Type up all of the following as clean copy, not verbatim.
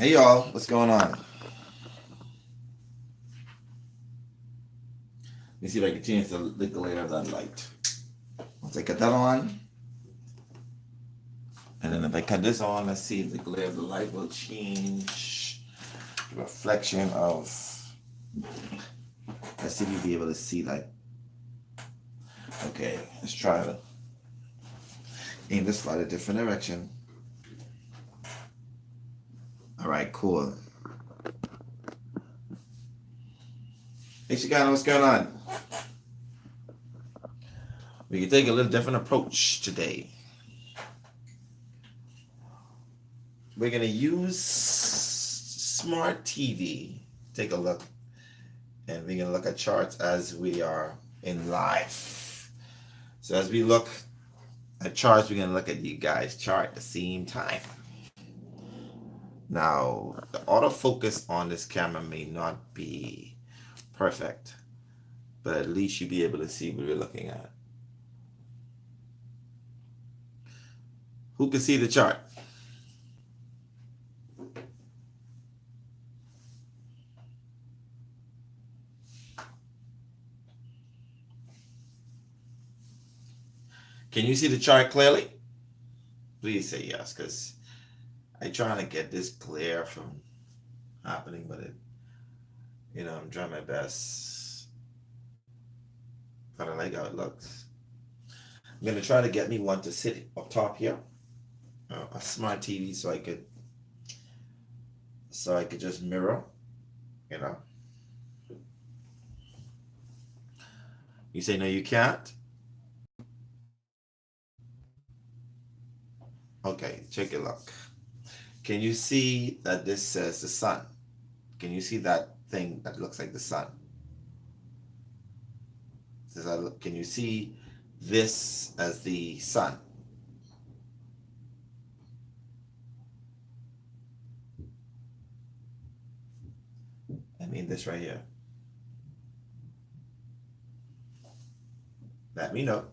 Hey y'all, what's going on? Let me see if I can change the glare of that light. Once I cut that on, and then if I cut this on, let's see if the glare of the light will change the reflection of. Let's see if you'll be able to see that. Okay, let's try to aim this light a different direction. All right, cool. Hey Chicano, what's going on? We can take a little different approach today. We're gonna use smart TV. Take a look, and we're gonna look at charts as we are in live. So as we look at charts, we're gonna look at you guys' chart at the same time. Now, the autofocus on this camera may not be perfect, but at least you'll be able to see what we're looking at. Who can see the chart? Can you see the chart clearly? Please say yes, because I'm trying to get this glare from happening, but I'm trying my best. But I like how it looks. I'm gonna try to get me one to sit up top here, a smart TV, so I could just mirror. You know. You say no, you can't. Okay, check it look. Can you see that this says the sun? Can you see that thing that looks like the sun? Can you see this as the sun? I mean this right here. Let me know,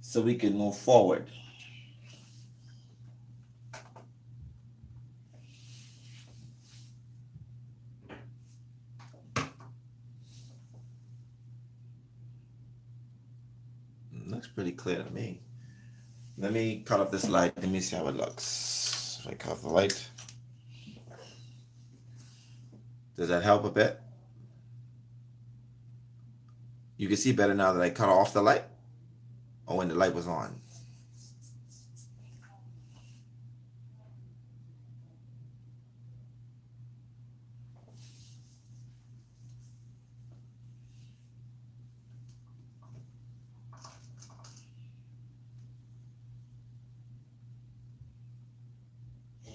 so we can move forward. Looks pretty clear to me. Let me cut off this light. Let me see how it looks. If I cut off the light, does that help a bit? You can see better now that I cut off the light, or when the light was on.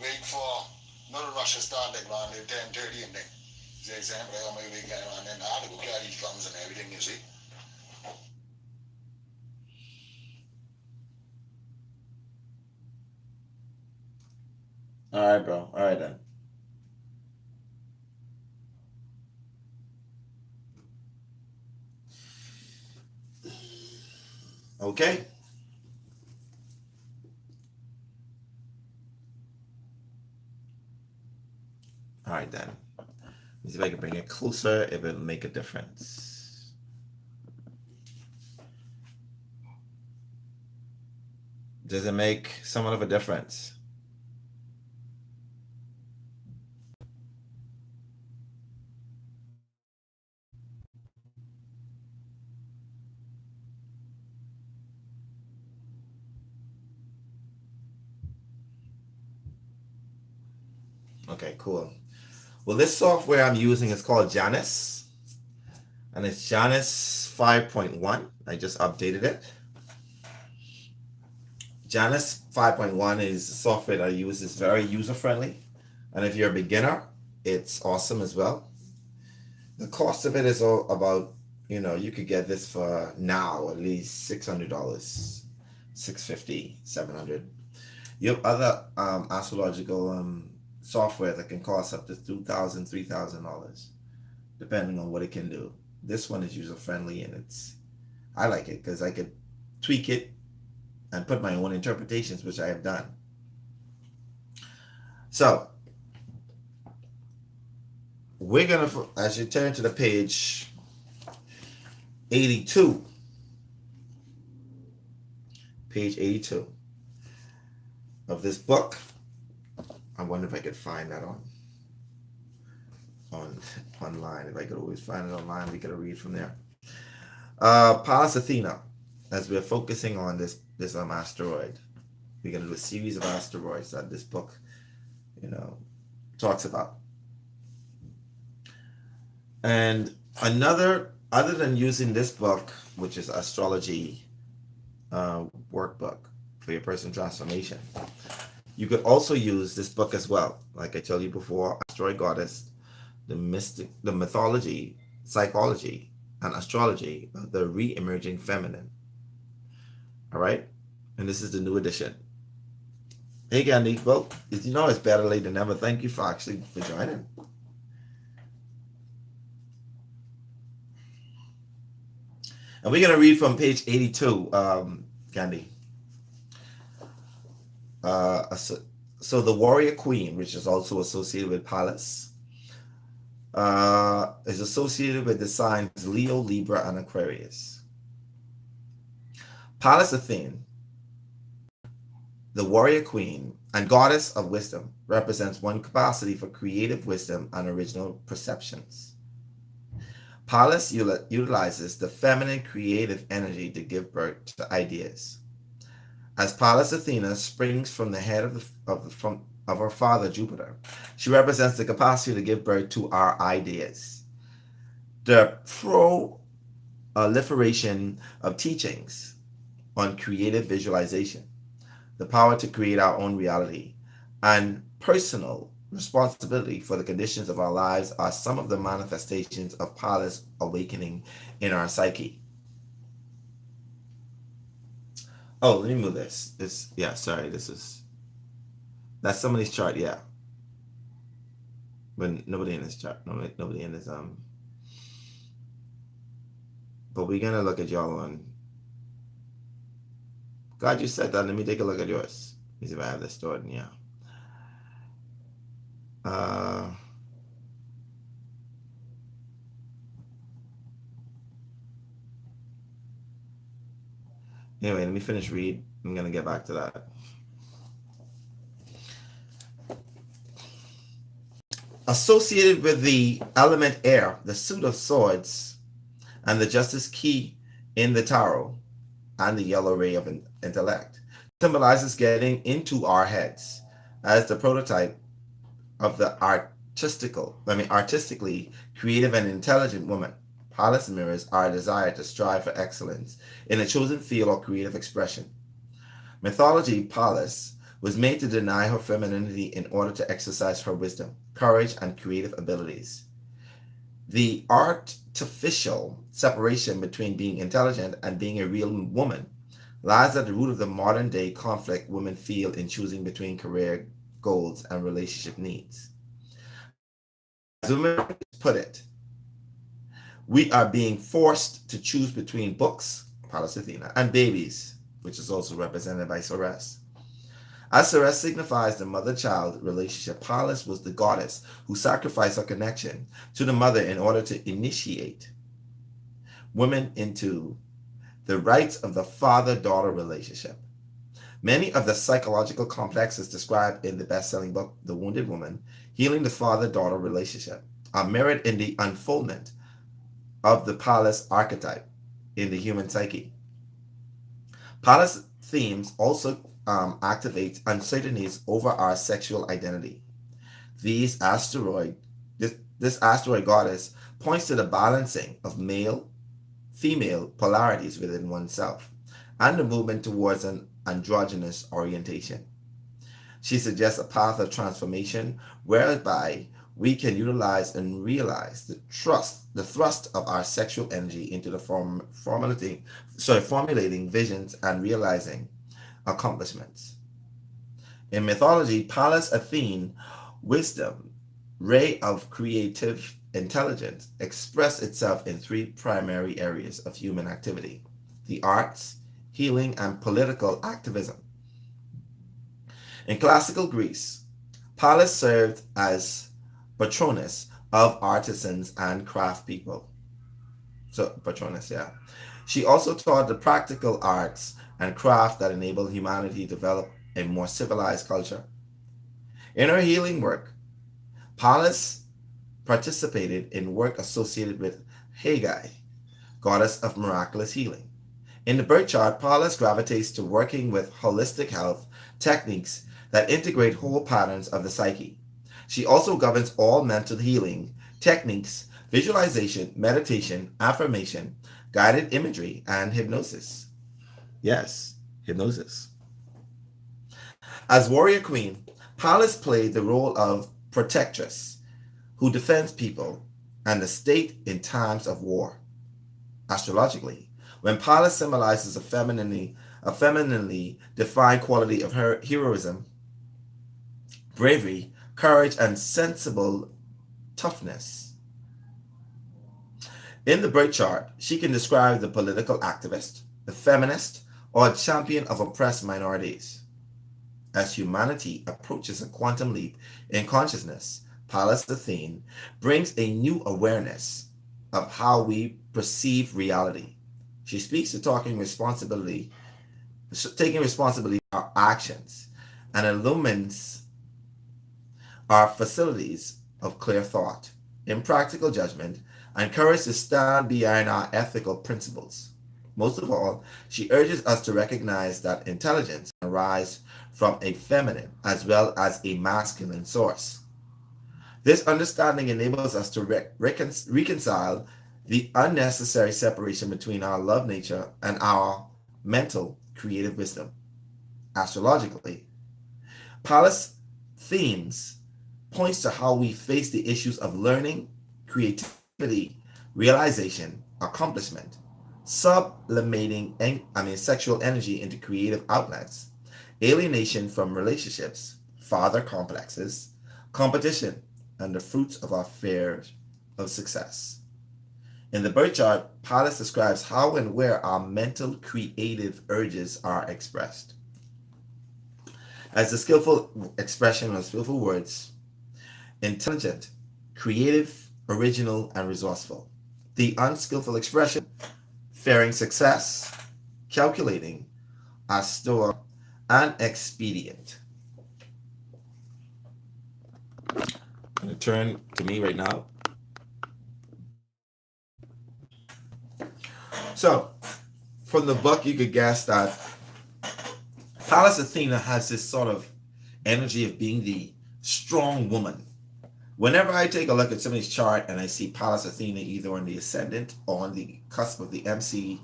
Wait for not a rush to start like around 10:30 and then the example I maybe get around then I go carry guns and everything, you see. All right, bro. All right then. Okay. All right then. Let me see if I can bring it closer, if it'll make a difference. Does it make somewhat of a difference? Okay, cool. Well, this software I'm using is called Janus, and it's Janus 5.1. I just updated it. Janus 5.1 is software that I use. It's very user friendly, and if you're a beginner, it's awesome as well. The cost of it is all about, you could get this for now at least $600, 650, 700. You have other astrological software that can cost up to $2,000, $3,000, depending on what it can do. This one is user friendly, and I like it because I could tweak it and put my own interpretations, which I have done. So we're gonna, as you turn to the page 82, page 82 of this book. I wonder if I could find that on online. If I could always find it online, we could read from there. Pallas Athena, as we're focusing on this asteroid, we're gonna do a series of asteroids that this book, talks about. And other than using this book, which is astrology workbook for your personal transformation, you could also use this book as well. Like I told you before, Asteroid Goddess, the mythology, psychology, and astrology of the re-emerging feminine. All right, and this is the new edition. Hey, Gandhi. Well, it's better late than never. Thank you for joining. And we're gonna read from page 82, Gandhi. So the warrior queen, which is also associated with Pallas, is associated with the signs Leo, Libra, and Aquarius. Pallas Athene, the warrior queen and goddess of wisdom, represents one capacity for creative wisdom and original perceptions. Pallas utilizes the feminine creative energy to give birth to ideas. As Pallas Athena springs from the head of her father Jupiter, she represents the capacity to give birth to our ideas. The proliferation of teachings on creative visualization, the power to create our own reality, and personal responsibility for the conditions of our lives are some of the manifestations of Pallas awakening in our psyche. Oh, let me move this. That's somebody's chart, yeah. But nobody in this chart. Nobody in this but we're gonna look at y'all on. God, you said that. Let me take a look at yours. Let me see if I have this stored in, yeah. Anyway, let me finish read. I'm gonna get back to that. Associated with the element air, the suit of swords, and the justice key in the tarot, and the yellow ray of intellect, symbolizes getting into our heads as the prototype of the artistically creative and intelligent woman. Pallas mirrors our desire to strive for excellence in a chosen field or creative expression. Mythology, Pallas was made to deny her femininity in order to exercise her wisdom, courage, and creative abilities. The artificial separation between being intelligent and being a real woman lies at the root of the modern day conflict women feel in choosing between career goals and relationship needs. As women put it, we are being forced to choose between books, Pallas Athena, and babies, which is also represented by Ceres. As Ceres signifies the mother-child relationship, Pallas was the goddess who sacrificed her connection to the mother in order to initiate women into the rights of the father-daughter relationship. Many of the psychological complexes described in the best-selling book, The Wounded Woman, Healing the Father-Daughter Relationship, are mirrored in the unfoldment of the Pallas archetype in the human psyche. Pallas themes also activate uncertainties over our sexual identity. This asteroid goddess points to the balancing of male-female polarities within oneself and the movement towards an androgynous orientation. She suggests a path of transformation whereby we can utilize and realize the thrust of our sexual energy into the formulating visions and realizing accomplishments. In mythology, Pallas Athene, wisdom, ray of creative intelligence, express itself in three primary areas of human activity: the arts, healing, and political activism. In classical Greece, Pallas served as patroness of artisans and craft people. So, patroness, yeah. She also taught the practical arts and craft that enable humanity to develop a more civilized culture. In her healing work, Pallas participated in work associated with Haggai, goddess of miraculous healing. In the birth chart, Pallas gravitates to working with holistic health techniques that integrate whole patterns of the psyche. She also governs all mental healing techniques, visualization, meditation, affirmation, guided imagery, and hypnosis. Yes, hypnosis. As warrior queen, Pallas played the role of protectress who defends people and the state in times of war. Astrologically, when Pallas symbolizes a femininely defined quality of her heroism, bravery, courage, and sensible toughness. In the birth chart, she can describe the political activist, the feminist, or a champion of oppressed minorities. As humanity approaches a quantum leap in consciousness, Pallas Athene brings a new awareness of how we perceive reality. She speaks to taking responsibility for our actions, and illumines our facilities of clear thought, impractical judgment, and courage to stand behind our ethical principles. Most of all, she urges us to recognize that intelligence can arise from a feminine as well as a masculine source. This understanding enables us to reconcile the unnecessary separation between our love nature and our mental creative wisdom. Astrologically, Pallas themes points to how we face the issues of learning, creativity, realization, accomplishment, sublimating sexual energy into creative outlets, alienation from relationships, father complexes, competition, and the fruits of our fear of success. In the birth chart, Pallas describes how and where our mental creative urges are expressed. As the skillful expression of skillful words, intelligent, creative, original, and resourceful. The unskillful expression, fearing success, calculating, austere, and expedient. I'm going to turn to me right now. So, from the book, you could guess that Pallas Athena has this sort of energy of being the strong woman. Whenever I take a look at somebody's chart and I see Pallas Athena either on the ascendant or on the cusp of the MC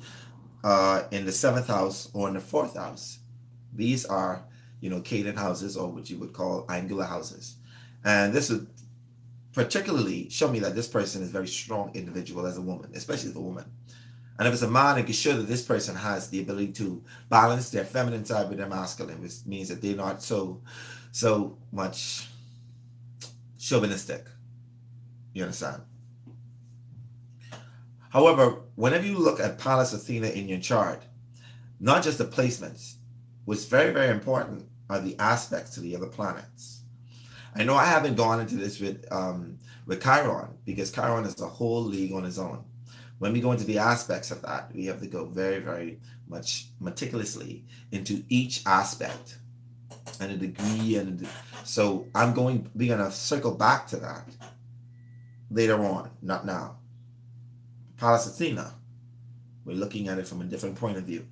in the seventh house or in the fourth house, these are, cadent houses, or what you would call angular houses. And this would particularly show me that this person is a very strong individual as a woman, especially as a woman. And if it's a man, it can show that this person has the ability to balance their feminine side with their masculine, which means that they're not so much chauvinistic. You understand? However, whenever you look at Pallas Athena in your chart, not just the placements, what's very, very important are the aspects to the other planets. I know I haven't gone into this with Chiron, because Chiron is a whole league on its own. When we go into the aspects of that, we have to go very, very much meticulously into each aspect and a degree. So we're going to circle back to that later on, not now. Pallas Athena, we're looking at it from a different point of view.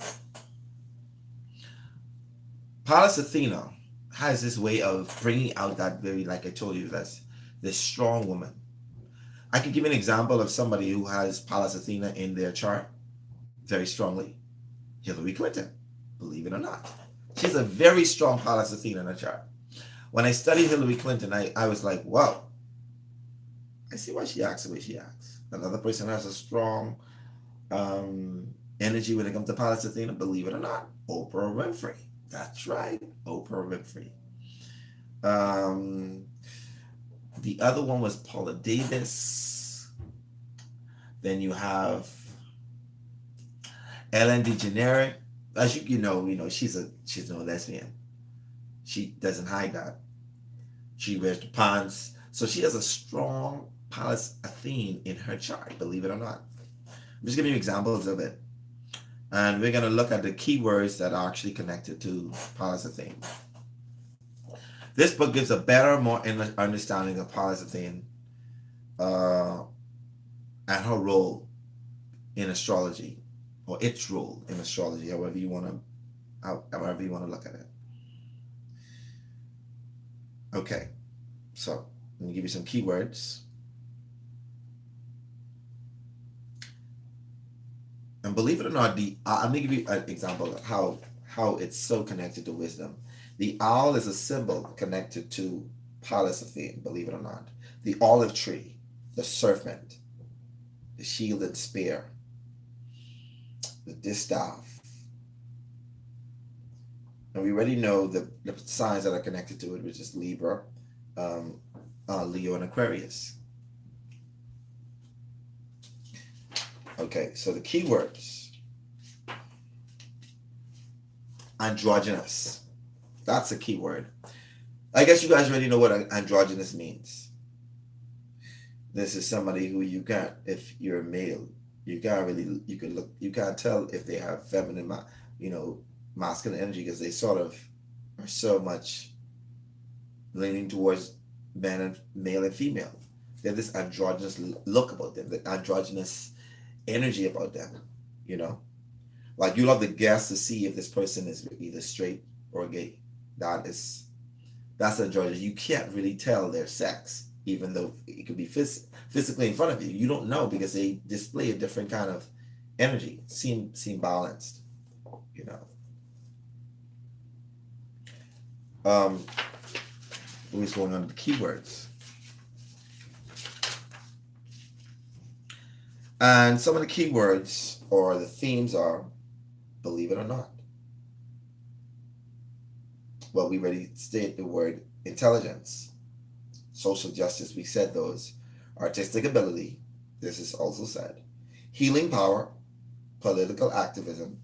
Pallas Athena has this way of bringing out that very, like I told you, that's this strong woman. I could give an example of somebody who has Pallas Athena in their chart very strongly. Hillary Clinton, believe it or not. She's a very strong Pallas Athena in her chart. When I studied Hillary Clinton, I was like, wow, I see why she acts the way she acts. Another person has a strong energy when it comes to Pallas Athena, believe it or not, Oprah Winfrey. That's right, Oprah Winfrey. The other one was Paula Davis. Then you have Ellen DeGeneres. As you know, she's no lesbian. She doesn't hide that. She wears the pants. So she has a strong Pallas Athene in her chart, believe it or not. I'm just giving you examples of it. And we're going to look at the keywords that are actually connected to Pallas Athene. This book gives a better, more understanding of Pallas Athene uh, and her role in astrology, or its role in astrology, however you want to look at it. Okay, so let me give you some keywords. And believe it or not, I'm gonna give you an example of how it's so connected to wisdom. The owl is a symbol connected to Pallas Athene, believe it or not. The olive tree, the serpent, the shielded spear, the distaff. And we already know the signs that are connected to it, which is Libra, Leo, and Aquarius. Okay, so the keywords. Androgynous. That's a keyword. I guess you guys already know what androgynous means. This is somebody who you can't, if you're a male, you can't tell if they have feminine, masculine energy, because they sort of are so much leaning towards male and female. They have this androgynous look about them, the androgynous energy about them, like you'll have to guess to see if this person is either straight or gay. That's androgynous. You can't really tell their sex, even though it could be physically in front of you. You don't know because they display a different kind of energy, seem balanced, Who's going on to the keywords? And some of the keywords or the themes are, believe it or not. Well, we already stated the word intelligence, social justice, we said those, artistic ability, this is also said, healing power, political activism,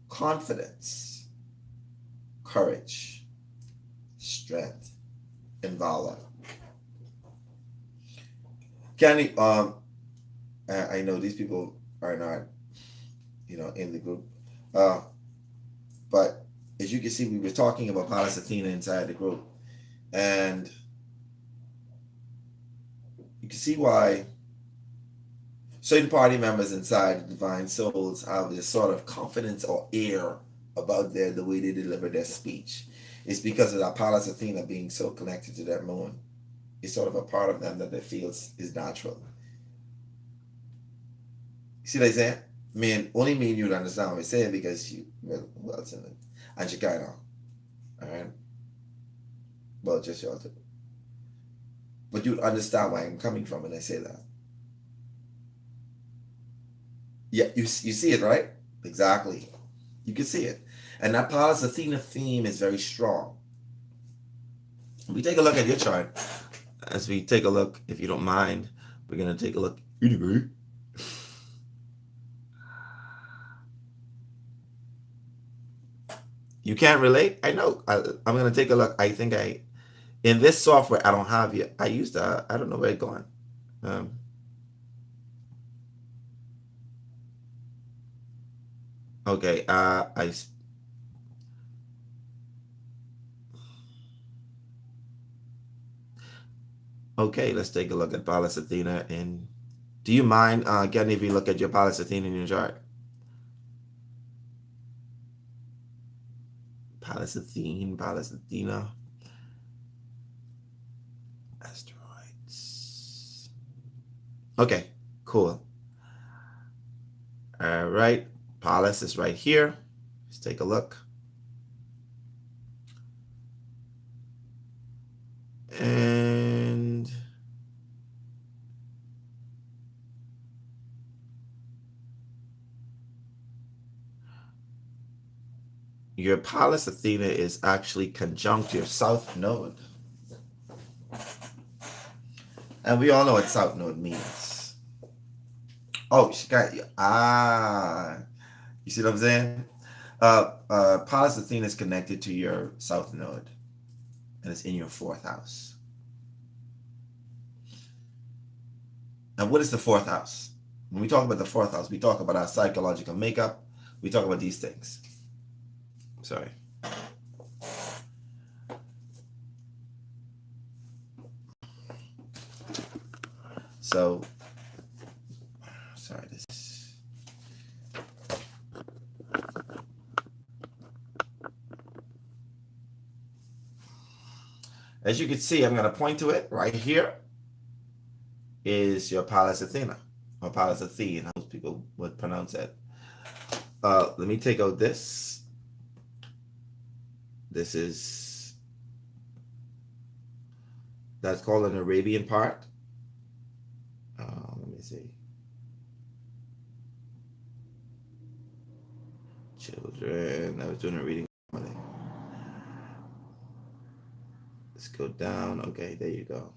confidence, courage, strength, and valor. Candy, I know these people are not, in the group, but as you can see, we were talking about Pallas Athena inside the group, and you can see why certain party members inside the Divine Souls have this sort of confidence or air about the way they deliver their speech. It's because of that Pallas Athena being so connected to their moon. It's sort of a part of them that they feel is natural. See what I'm saying? Only me and you would understand what I'm saying because who else in it? And Shekinah. Alright? Well, just y'all too. But you'd understand where I'm coming from when I say that. Yeah, you see it, right? Exactly. You can see it. And that Pallas Athena theme is very strong. We take a look at your chart. As we take a look, if you don't mind, we're going to take a look. You can't relate? I know. I'm going to take a look. I think in this software, I don't have yet. I used to, I don't know where it's going. Okay. Okay, let's take a look at Pallas Athena. And do you mind getting if you look at your Pallas Athena in your chart? Pallas Athena. Asteroids. Okay, cool. All right, Pallas is right here. Let's take a look. And your Pallas Athena is actually conjunct your South Node. And we all know what South Node means. Oh, she got you. You see what I'm saying? Pallas Athena is connected to your South Node. and it's in your fourth house. And what is the fourth house? When we talk about the fourth house, we talk about our psychological makeup. We talk about these things. Sorry. So, sorry, this. As you can see, I'm going to point to it right here. Is your Pallas Athena, or Pallas Athene, how people would pronounce it. Let me take out this. This is, that's called an Arabian part. Let me see. Children, I was doing a reading. Let's go down. Okay, there you go.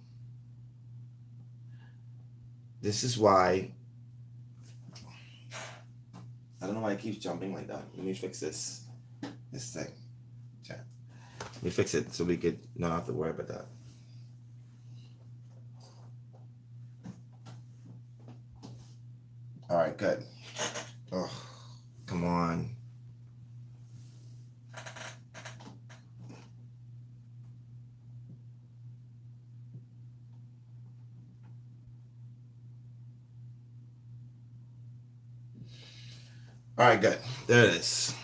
This is why, I don't know why it keeps jumping like that. Let me fix this thing. Chat. Let me fix it so we could not have to worry about that. All right, good. Oh, come on. All right, good. There it is.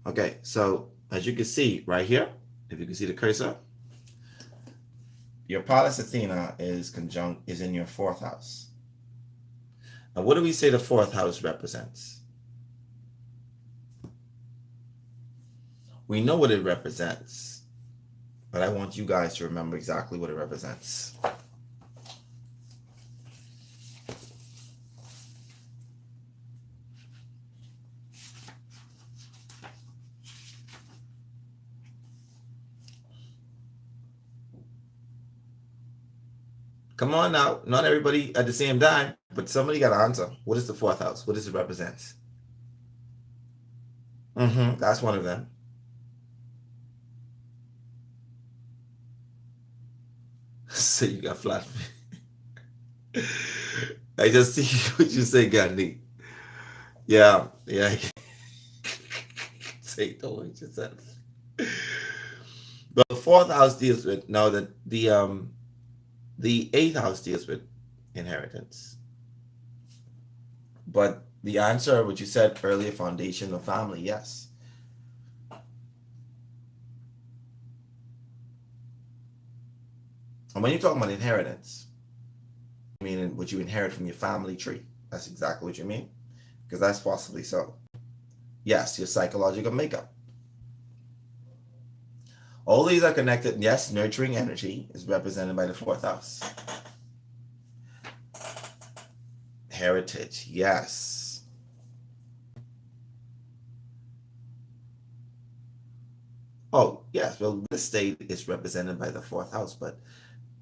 Okay, so as you can see right here, if you can see the cursor, your Pallas Athena is in your fourth house. And what do we say the fourth house represents? We know what it represents, but I want you guys to remember exactly what it represents. Come on now, not everybody at the same time, but somebody got to answer. What is the fourth house? What does it represent? That's one of them. So you got flat. I just see what you say, Gandhi. Yeah. Say don't what you said. But the fourth house deals with now that the eighth house deals with inheritance. But the answer, what you said earlier, foundation of family, yes. And when you're talking about inheritance, I mean what you inherit from your family tree. That's exactly what you mean. Because that's possibly so. Yes, your psychological makeup. All these are connected. Yes, nurturing energy is represented by the fourth house. Heritage, yes. Oh, yes. Well, real estate is represented by the fourth house, but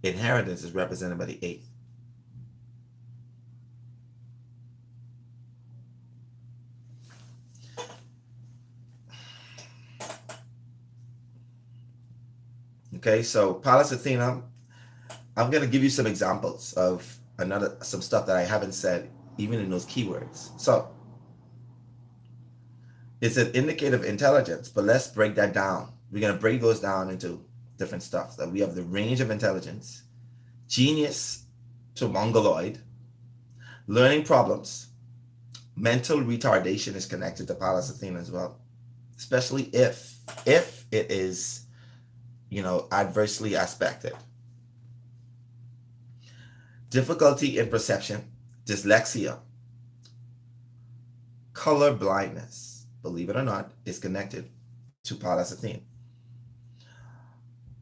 inheritance is represented by the eighth. Okay, so Pallas Athena, I'm going to give you some examples of some stuff that I haven't said, even in those keywords. So it's an indicator of intelligence, but let's break that down. We're going to break those down into different stuff. That we have the range of intelligence, genius to mongoloid, learning problems, mental retardation is connected to Pallas Athena as well, especially if it is, adversely aspected. Difficulty in perception, dyslexia, color blindness, believe it or not, is connected to Pallas Athena.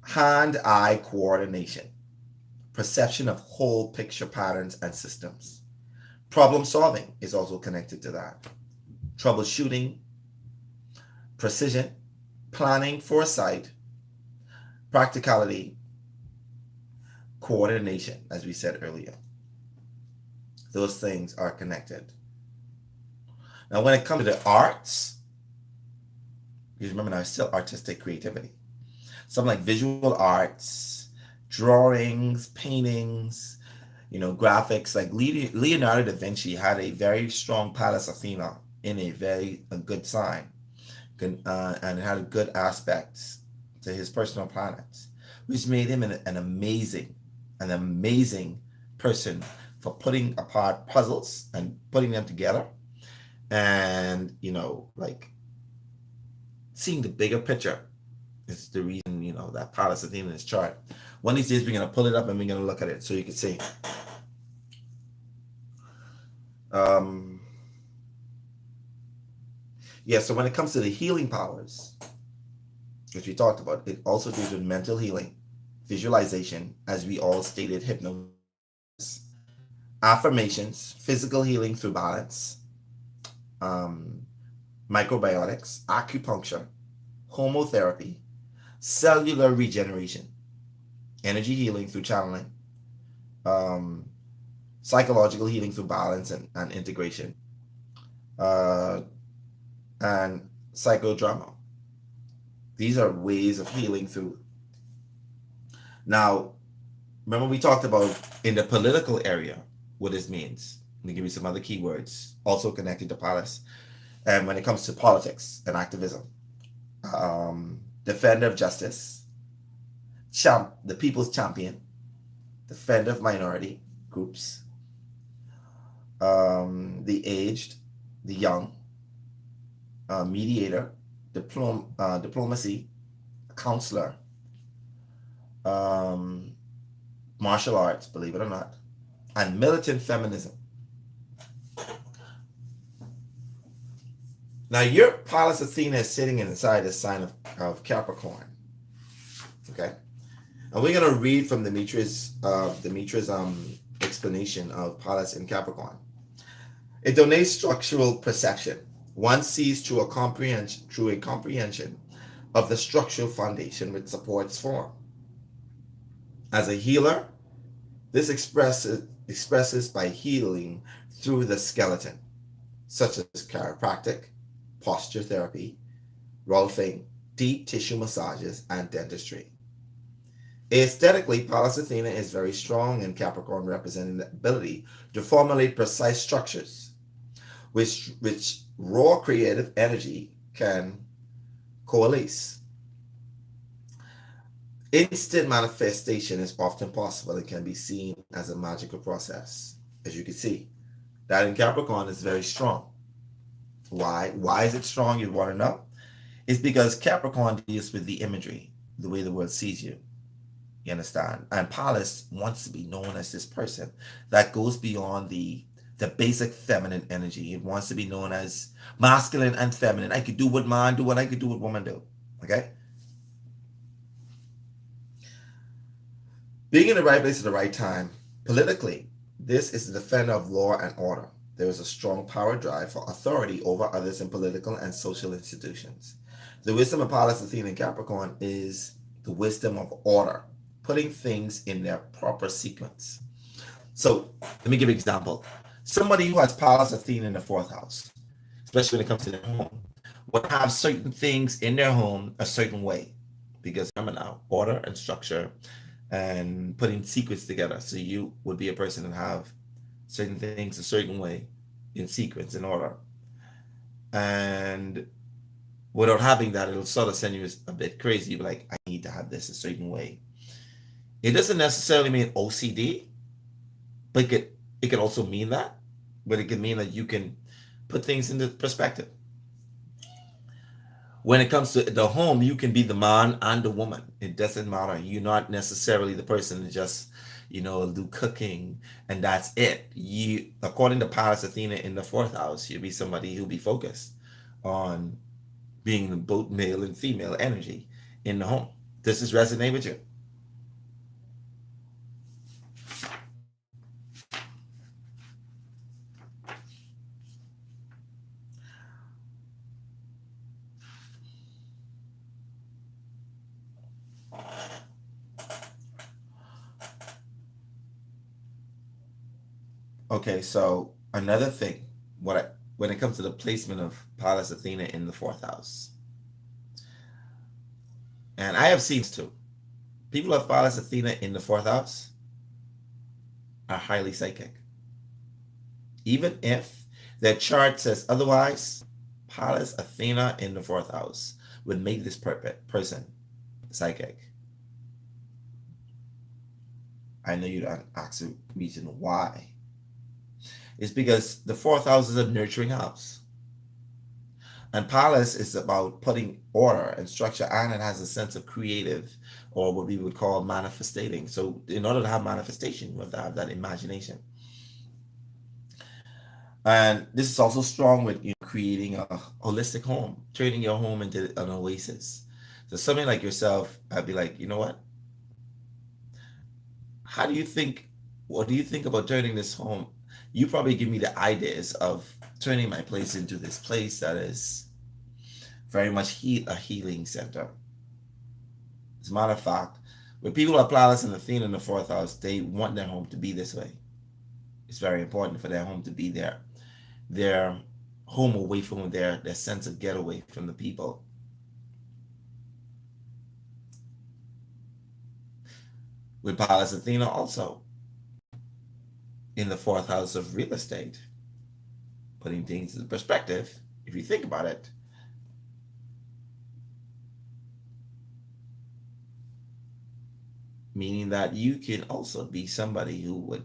Hand-eye coordination, perception of whole picture patterns and systems. Problem solving is also connected to that. Troubleshooting, precision, planning, foresight, practicality, coordination, as we said earlier. Those things are connected. Now, when it comes to the arts, you remember now, it's still artistic creativity. Something like visual arts, drawings, paintings, graphics. Like Leonardo da Vinci had a very strong Pallas Athena in a good sign, and it had good aspects to his personal planets, which made him an amazing person for putting apart puzzles and putting them together, and like seeing the bigger picture. Is the reason that Pallas Athena in his chart. One of these days we're gonna pull it up and we're gonna look at it so you can see. Um, yeah. So when it comes to the healing powers, which we talked about, it also deals with mental healing, visualization, as we all stated, hypnosis, affirmations, physical healing through balance, um, microbiotics, acupuncture, homotherapy, cellular regeneration, energy healing through channeling, um, psychological healing through balance and integration, uh, and psychodrama. These are ways of healing through. Now, remember we talked about in the political area what this means. Let me give you some other keywords also connected to Pallas. And when it comes to politics and activism, defender of justice, the people's champion, defender of minority groups, the aged, the young, mediator, diplomacy, counselor, martial arts, believe it or not, and militant feminism. Now, your Pallas Athena is sitting inside the sign of Capricorn. Okay, and we're gonna read from Demetria's explanation of Pallas in Capricorn. It donates structural perception. One sees through a comprehension of the structural foundation which supports form. As a healer, this expresses by healing through the skeleton, such as chiropractic, posture therapy, rolfing, deep tissue massages, and dentistry. Aesthetically, Pallas Athena is very strong in Capricorn, representing the ability to formulate precise structures, which raw creative energy can coalesce. Instant manifestation is often possible and can be seen as a magical process. As you can see, that in Capricorn is very strong. Why? Why is it strong? You want to know? It's because Capricorn deals with the imagery, the way the world sees you. You understand? And Pallas wants to be known as this person that goes beyond the basic feminine energy. It wants to be known as masculine and feminine. I could do what man do, what I could do what woman do. Okay? Being in the right place at the right time, politically, this is the defender of law and order. There is a strong power drive for authority over others in political and social institutions. The wisdom of Pallas Athena in Capricorn is the wisdom of order, putting things in their proper sequence. So let me give an example. Somebody who has Pallas Athena in the fourth house, especially when it comes to their home, would have certain things in their home a certain way. Because remember now, order and structure and putting sequence together. So you would be a person that have certain things a certain way in sequence, in order. And without having that, it'll sort of send you a bit crazy. You'll be like, I need to have this a certain way. It doesn't necessarily mean OCD, but it could also mean that. But it could mean that you can put things into perspective. When it comes to the home, you can be the man and the woman. It doesn't matter. You're not necessarily the person that just, do cooking and that's it. You, according to Pallas Athena in the fourth house, you'll be somebody who'll be focused on being both male and female energy in the home. Does this resonate with you? Okay, so another thing, when it comes to the placement of Pallas Athena in the fourth house, and I have seen this too. People of Pallas Athena in the fourth house are highly psychic. Even if their chart says otherwise, Pallas Athena in the fourth house would make this person psychic. I know you'd ask the reason why. It's because the fourth house is a nurturing house. And Pallas is about putting order and structure, and it has a sense of creative, or what we would call manifestating. So, in order to have manifestation, you have to have that imagination. And this is also strong with creating a holistic home, turning your home into an oasis. So, somebody like yourself, I'd be like, you know what? How do you think? What do you think about turning this home? You probably give me the ideas of turning my place into this place that is very much a healing center. As a matter of fact, when people are Pallas and Athena in the fourth house, they want their home to be this way. It's very important for their home to be there. Their home away from their sense of getaway from the people. With Pallas Athena also in the fourth house of real estate, putting things in perspective, if you think about it, meaning that you can also be somebody who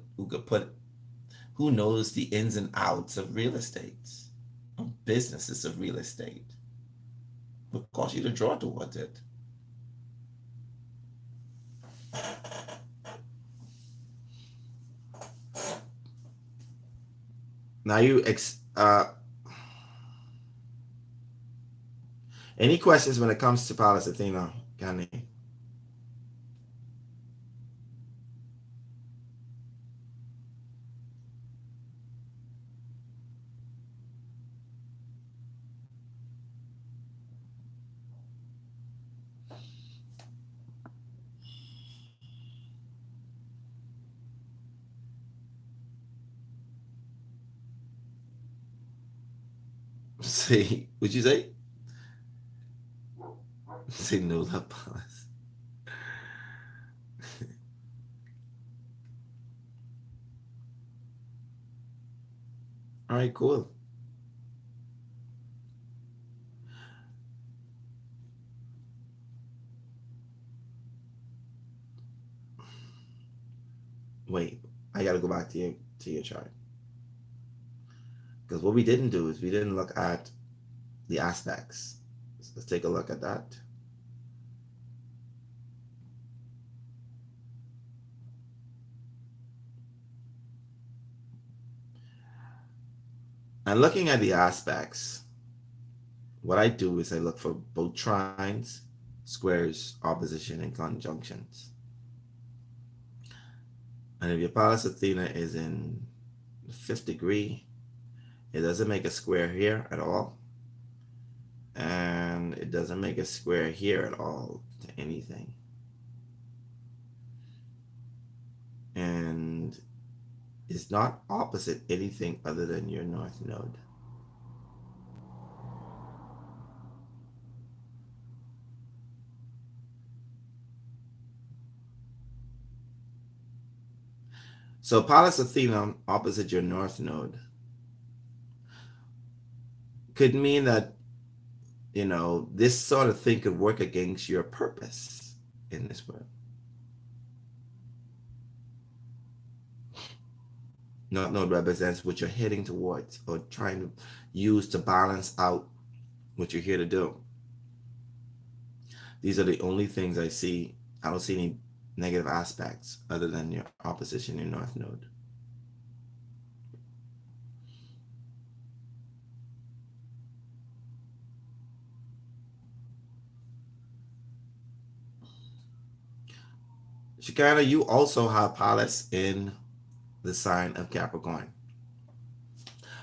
knows the ins and outs of real estate, of businesses of real estate, will cause you to draw towards it. Now any questions when it comes to Pallas Athena, Gani? Say, would you say? Say no love Pallas. All right, cool. Wait, I gotta go back to your chart. Because what we didn't do is we didn't look at the aspects. So let's take a look at that. And looking at the aspects, what I do is I look for both trines, squares, opposition, and conjunctions. And if your Pallas Athena is in the fifth degree, it doesn't make a square here at all. And it doesn't make a square here at all to anything. And it's not opposite anything other than your north node. So Pallas Athena opposite your north node could mean that, this sort of thing could work against your purpose in this world. North node represents what you're heading towards or trying to use to balance out what you're here to do. These are the only things I see. I don't see any negative aspects other than your opposition, your north node. Shikana, you also have Pallas in the sign of Capricorn.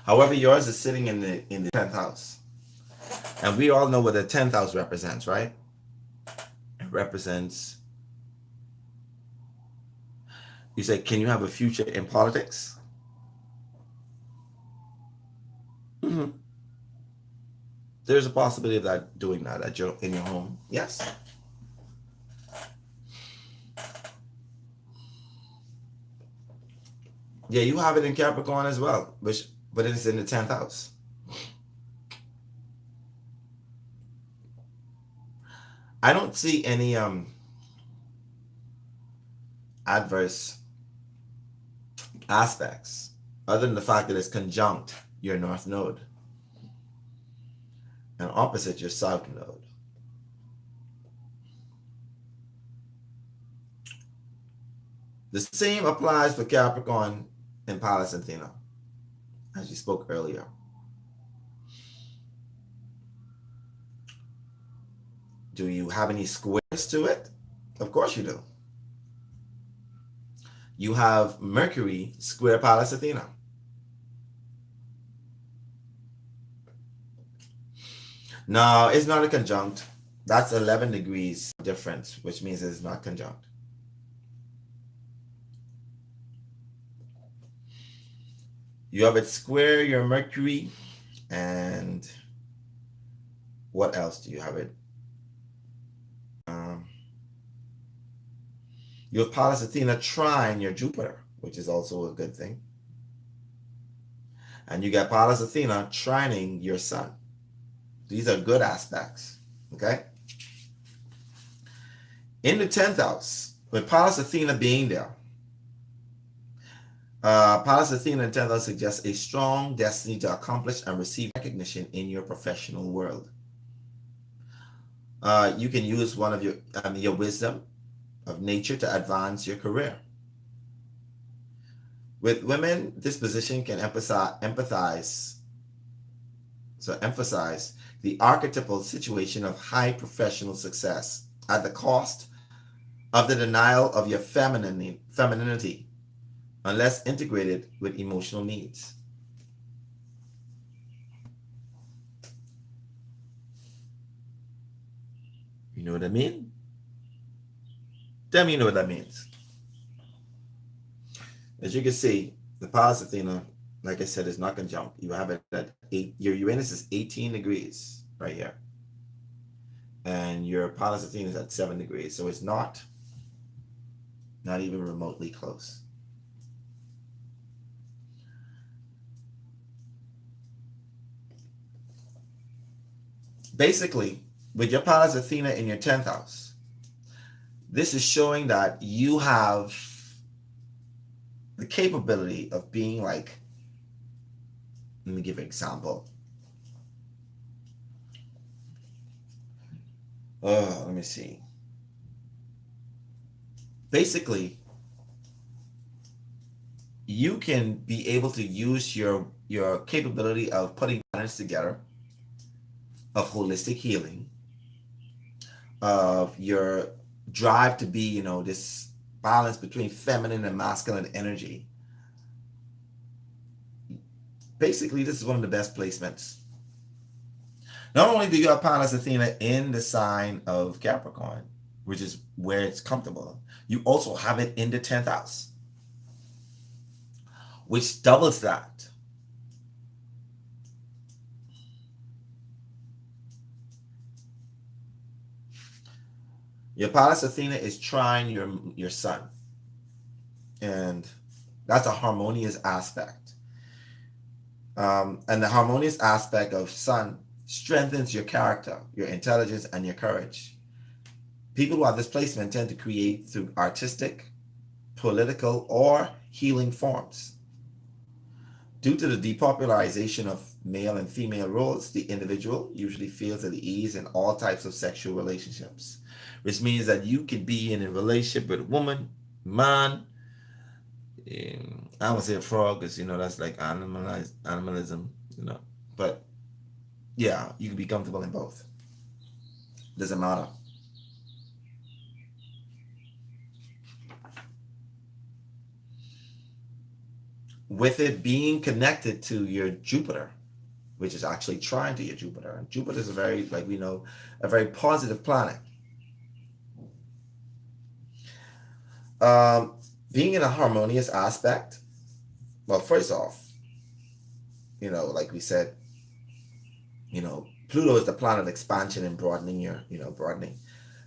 However, yours is sitting in the 10th house. And we all know what the 10th house represents, right? It represents, you say, can you have a future in politics? Hmm. There's a possibility of that doing that in your home. Yes. Yeah, you have it in Capricorn as well, but it's in the 10th house. I don't see any adverse aspects other than the fact that it's conjunct your north node and opposite your south node. The same applies for Capricorn and Pallas Athena, as you spoke earlier. Do you have any squares to it? Of course you do. You have Mercury square Pallas Athena. No, it's not a conjunct. That's 11 degrees difference, which means it's not conjunct. You have it square your Mercury, and what else do you have it? You have Pallas Athena trine your Jupiter, which is also a good thing. And you got Pallas Athena trining your Sun. These are good aspects, okay? In the 10th house, with Pallas Athena being there, Pallas Athena in 10th house suggests a strong destiny to accomplish and receive recognition in your professional world. You can use one of your wisdom of nature to advance your career. With women, this position can emphasize the archetypal situation of high professional success at the cost of the denial of your femininity, unless integrated with emotional needs. You know what I mean? Tell me you know what that means. As you can see, the Pallas Athena, like I said, is not conjunct. You have it at 8. Your Uranus is 18 degrees right here. And your Pallas Athena is at 7 degrees. So it's not even remotely close. Basically, with your Pallas Athena in your 10th house, this is showing that you have the capability of being like, let me give an example. Let me see. Basically, you can be able to use your capability of putting patterns together, of holistic healing, of your drive to be, this balance between feminine and masculine energy. Basically, this is one of the best placements. Not only do you have Pallas Athena in the sign of Capricorn, which is where it's comfortable, you also have it in the 10th house, which doubles that. Your Pallas Athena is trine your Sun, and that's a harmonious aspect. And the harmonious aspect of Sun strengthens your character, your intelligence, and your courage. People who have this placement tend to create through artistic, political, or healing forms. Due to the depopularization of male and female roles, the individual usually feels at ease in all types of sexual relationships, which means that you could be in a relationship with a woman, man. I don't want to say a frog because that's like animalism, but yeah, you can be comfortable in both. Doesn't matter. With it being connected to your Jupiter, which is actually trine to your Jupiter. And Jupiter is a very positive planet. Being in a harmonious aspect, well, first off, like we said, Pluto is the planet of expansion and broadening broadening.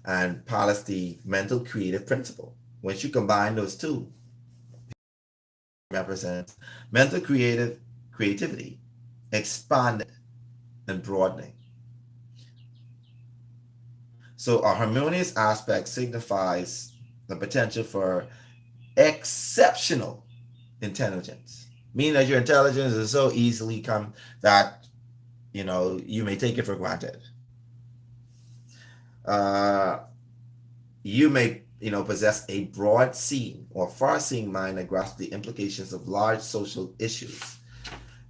And Pallas, the mental creative principle. Once you combine those two, represents mental creativity, expanding and broadening. So a harmonious aspect signifies the potential for exceptional intelligence, meaning that your intelligence is so easily come that you may take it for granted. Uh, you may possess a broad seeing or far-seeing mind that grasps the implications of large social issues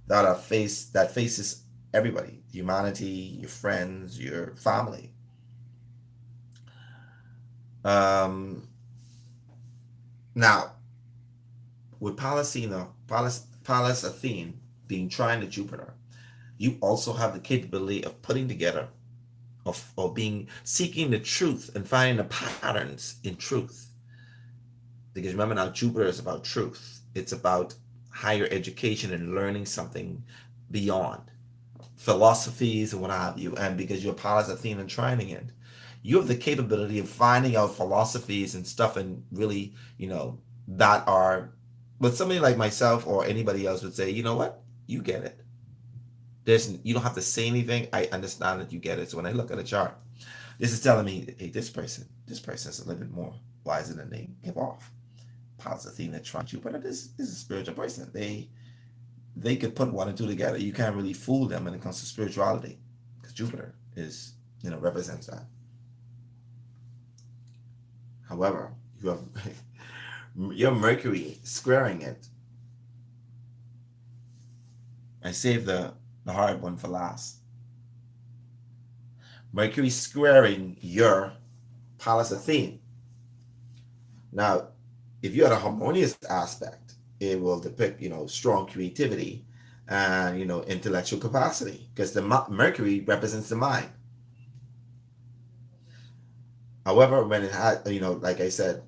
that faces everybody, humanity, your friends, your family. Um, Now, with Pallas Athene being trine to Jupiter, you also have the capability of putting together, of being seeking the truth and finding the patterns in truth. Because remember now, Jupiter is about truth. It's about higher education and learning something beyond philosophies and what have you. And because you're Pallas Athene and trining it, you have the capability of finding out philosophies and stuff, and really, that are, but somebody like myself or anybody else would say, you know what, you get it. You don't have to say anything. I understand that you get it. So when I look at a chart, this is telling me, hey, this person is a little bit more wiser than they give off. Pallas Athena trine Jupiter. This is a spiritual person. They could put one and two together. You can't really fool them when it comes to spirituality, because Jupiter is, represents that. However, you have your Mercury squaring it. I saved the hard one for last. Mercury squaring your Pallas Athene. Now, if you had a harmonious aspect, it will depict, strong creativity and, intellectual capacity, because the Mercury represents the mind. However, when it had, like I said,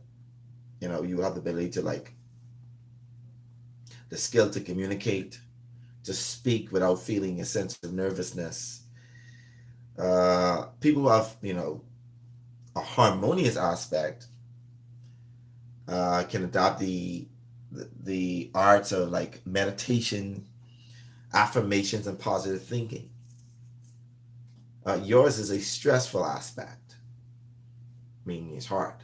you have the ability to, like, the skill to communicate, to speak without feeling a sense of nervousness. People who have, a harmonious aspect can adopt the arts of, like, meditation, affirmations, and positive thinking. Yours is a stressful aspect, meaning it's hard.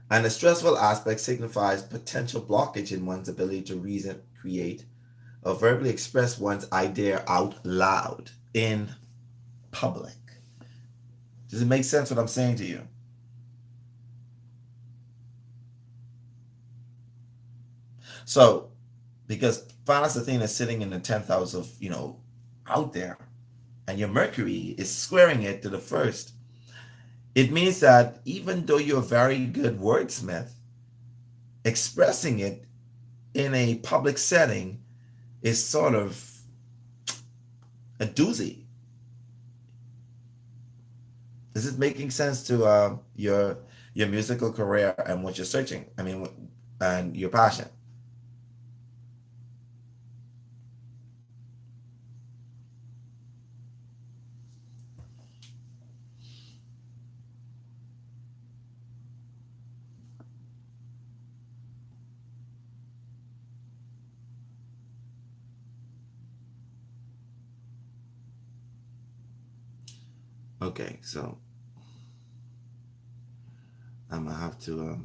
And the stressful aspect signifies potential blockage in one's ability to reason, create, or verbally express one's idea out loud in public. Does it make sense what I'm saying to you? So, because Pallas Athena is sitting in the 10th house of, out there, and your Mercury is squaring it to the first, it means that even though you're a very good wordsmith, expressing it in a public setting is sort of a doozy. Is it making sense to your musical career and what you're searching? I mean, and your passion. Okay, so I'm gonna have to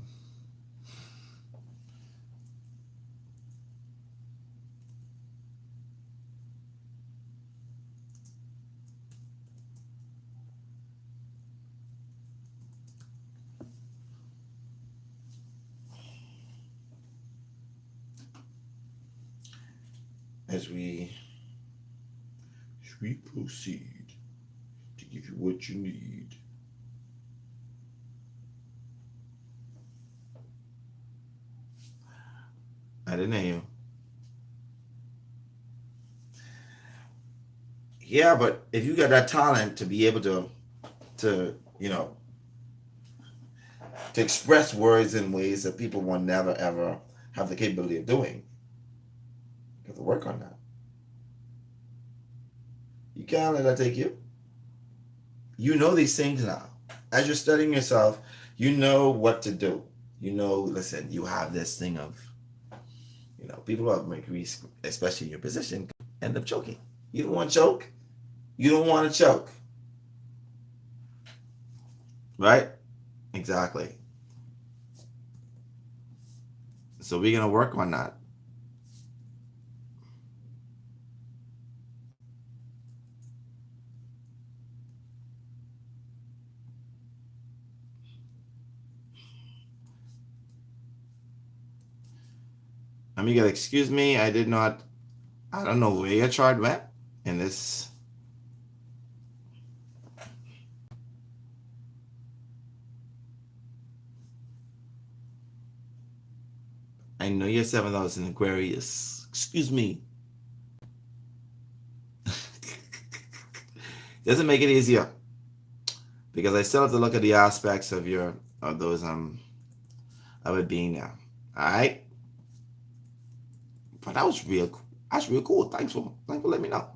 as we proceed to give you what you need. I didn't hear you. Yeah, but if you got that talent to be able to to express words in ways that people will never ever have the capability of doing, you have to work on that. You can't let that take you. You know these things now. As you're studying yourself, you know what to do. You know, listen, you have this thing of, people who have Mercury, especially in your position, end up choking. You don't want to choke. You don't want to choke. Right? Exactly. So we're going to work on that. You gotta excuse me. I don't know where your chart went in this. I know your 7th house in Aquarius. Excuse me. Doesn't make it easier. Because I still have to look at the aspects of those of it being there. Alright? But that's real cool. Thanks for letting me know.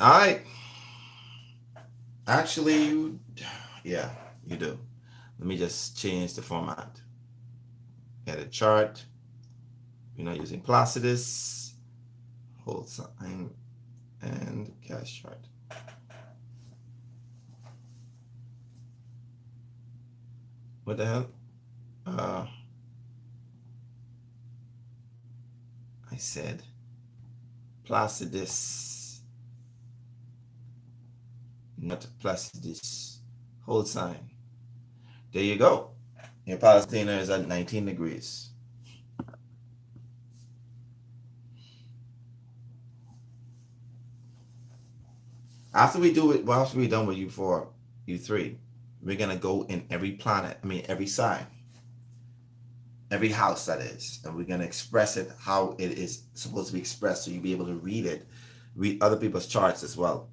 Alright. Actually, yeah, you do. Let me just change the format. Edit chart. We're not using Placidus. Hold sign and cash chart. What the hell? I said Placidus, not Placidus. Hold sign. There you go. Your Palestina is at 19 degrees. After we're done with U4, U3, we're gonna go in every planet. Every sign, every house that is, and we're gonna express it how it is supposed to be expressed, so you'll be able to read other people's charts as well.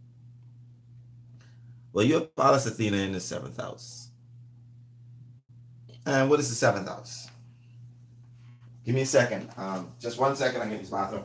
Well, you're Pallas Athena in the 7th house. And what is the 7th house? Give me a second. Just 1 second. I'm in this bathroom.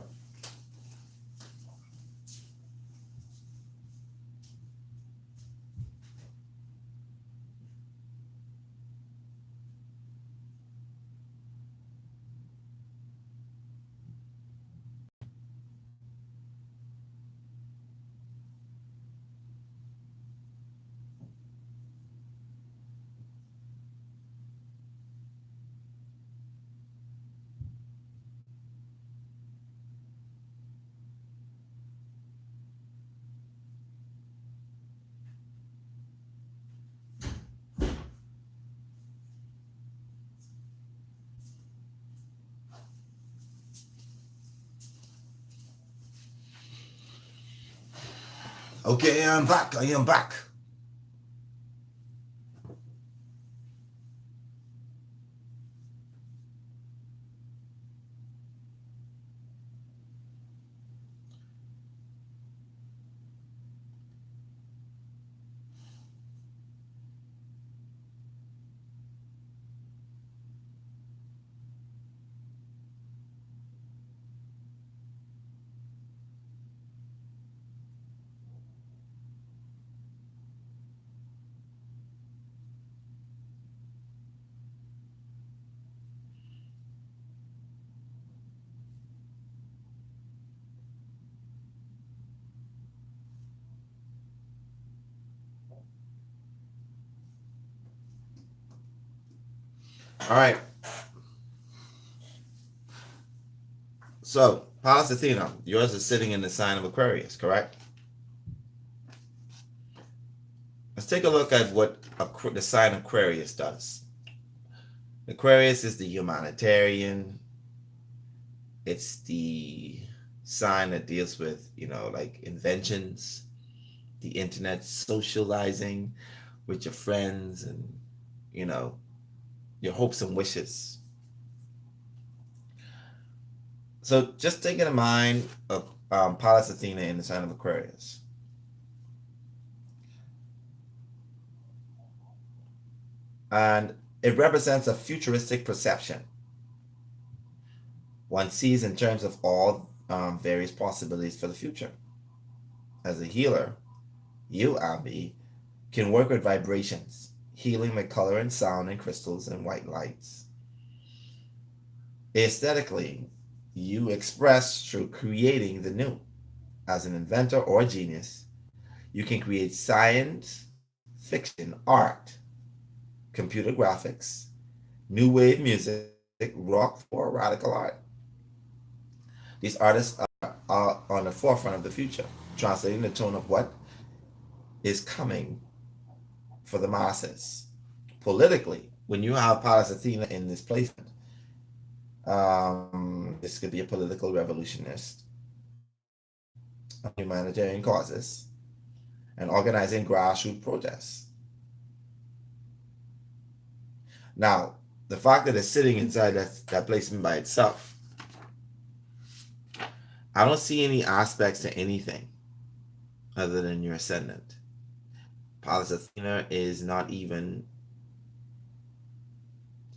Okay, I'm back. I am back. All right. So, Pallas Athena, yours is sitting in the sign of Aquarius, correct? Let's take a look at what the sign Aquarius does. Aquarius is the humanitarian. It's the sign that deals with, like inventions, the internet, socializing with your friends, and, your hopes and wishes. So just taking in mind Pallas Athena in the sign of Aquarius. And it represents a futuristic perception one sees in terms of all various possibilities for the future. As a healer, you, Abby, can work with vibrations, healing with color and sound and crystals and white lights. Aesthetically, you express through creating the new. As an inventor or genius, you can create science, fiction, art, computer graphics, new wave music, rock, or radical art. These artists are on the forefront of the future, translating the tone of what is coming for the masses. Politically, when you have Pallas Athena in this placement, this could be a political revolutionist on humanitarian causes and organizing grassroots protests. Now, the fact that it's sitting inside that placement by itself, I don't see any aspects to anything other than your ascendant. Pallas Athena is not even.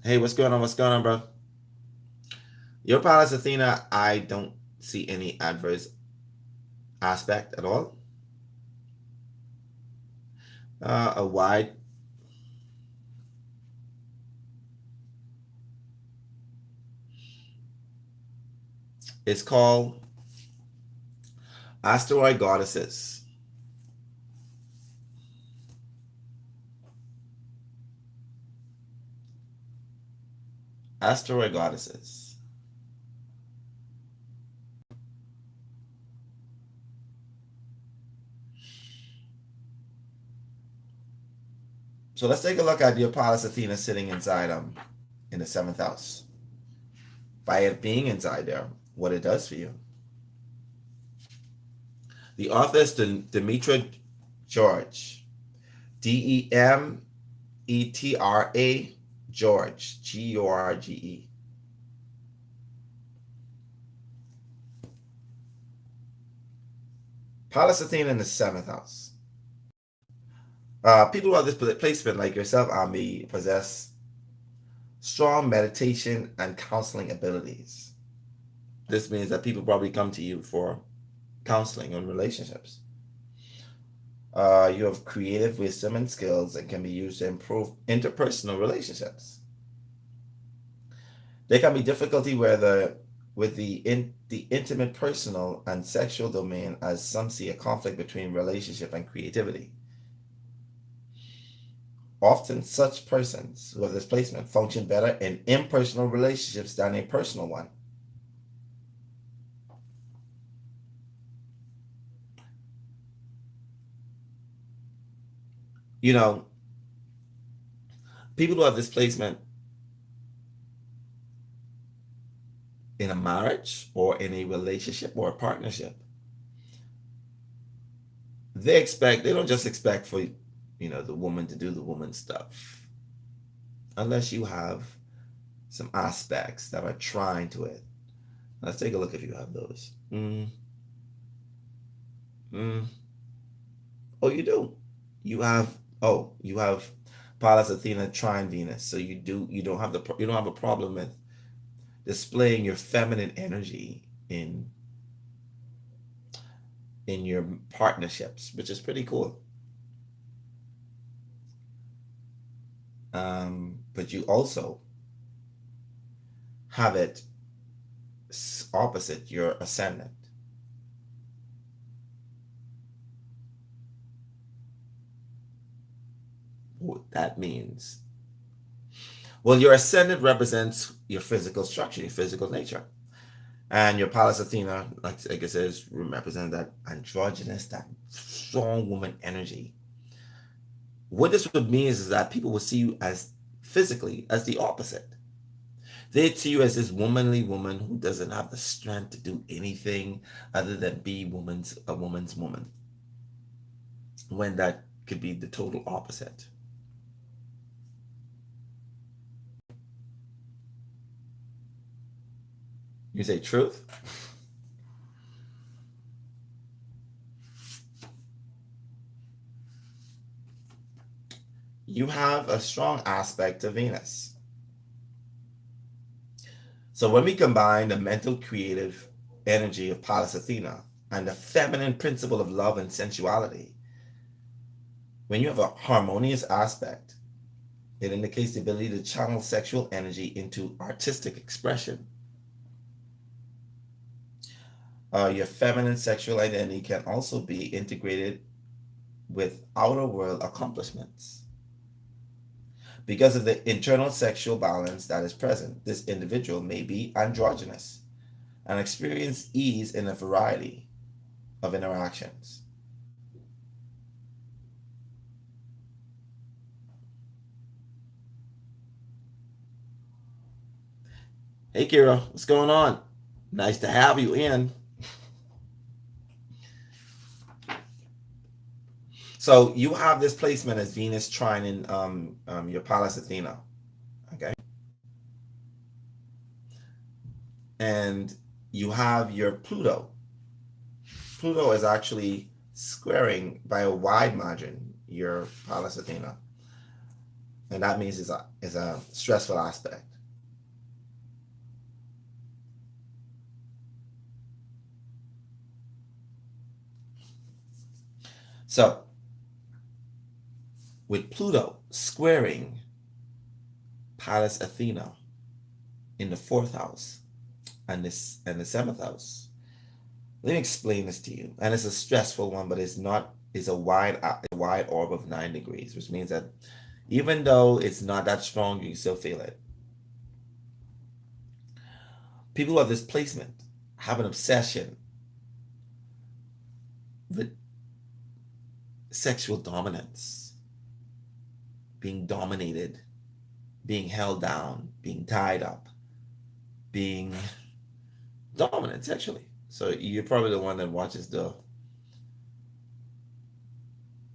Hey, what's going on? What's going on, bro? Your Pallas Athena, I don't see any adverse aspect at all. A wide. It's called Asteroid Goddesses. Asteroid Goddesses. So let's take a look at your Pallas Athena sitting inside in the seventh house. By it being inside there, what it does for you. The author is Demetra George. Demetra George. George. Pallas Athena in the seventh house. People who have this placement, like yourself, Ami, possess strong meditation and counseling abilities. This means that people probably come to you for counseling on relationships. You have creative wisdom and skills that can be used to improve interpersonal relationships. There can be difficulty with the intimate, personal, and sexual domain, as some see a conflict between relationship and creativity. Often, such persons who have this placement function better in impersonal relationships than a personal one. You know, people who have this placement in a marriage or in a relationship or a partnership, they don't just expect for the woman to do the woman stuff, unless you have some aspects that are trying to it. Let's take a look if you have those. Oh, you do. You have Pallas Athena trine Venus, so you don't have a problem with displaying your feminine energy in your partnerships, which is pretty cool. But you also have it opposite your ascendant. What that means. Well, your ascendant represents your physical structure, your physical nature. And your Pallas Athena, like I said, represents that androgynous, that strong woman energy. What this would mean is that people will see you as physically as the opposite. They'd see you as this womanly woman who doesn't have the strength to do anything other than be a woman's woman. When that could be the total opposite. You say truth? you have a strong aspect to Venus. So when we combine the mental creative energy of Pallas Athena and the feminine principle of love and sensuality, when you have a harmonious aspect, it indicates the ability to channel sexual energy into artistic expression. Your feminine sexual identity can also be integrated with outer world accomplishments. Because of the internal sexual balance that is present, this individual may be androgynous and experience ease in a variety of interactions. Hey Kira, what's going on? Nice to have you in. So you have this placement as Venus trining your Pallas Athena, okay? And you have your Pluto. Pluto is actually squaring by a wide margin your Pallas Athena, and that means it's a stressful aspect. So with Pluto squaring Pallas Athena in the fourth house and the seventh house, let me explain this to you. And it's a stressful one, but it's a wide orb of 9 degrees, which means that even though it's not that strong, you can still feel it. People who have this placement have an obsession with sexual dominance, being dominated, being held down, being tied up, being dominant sexually. So you're probably the one that watches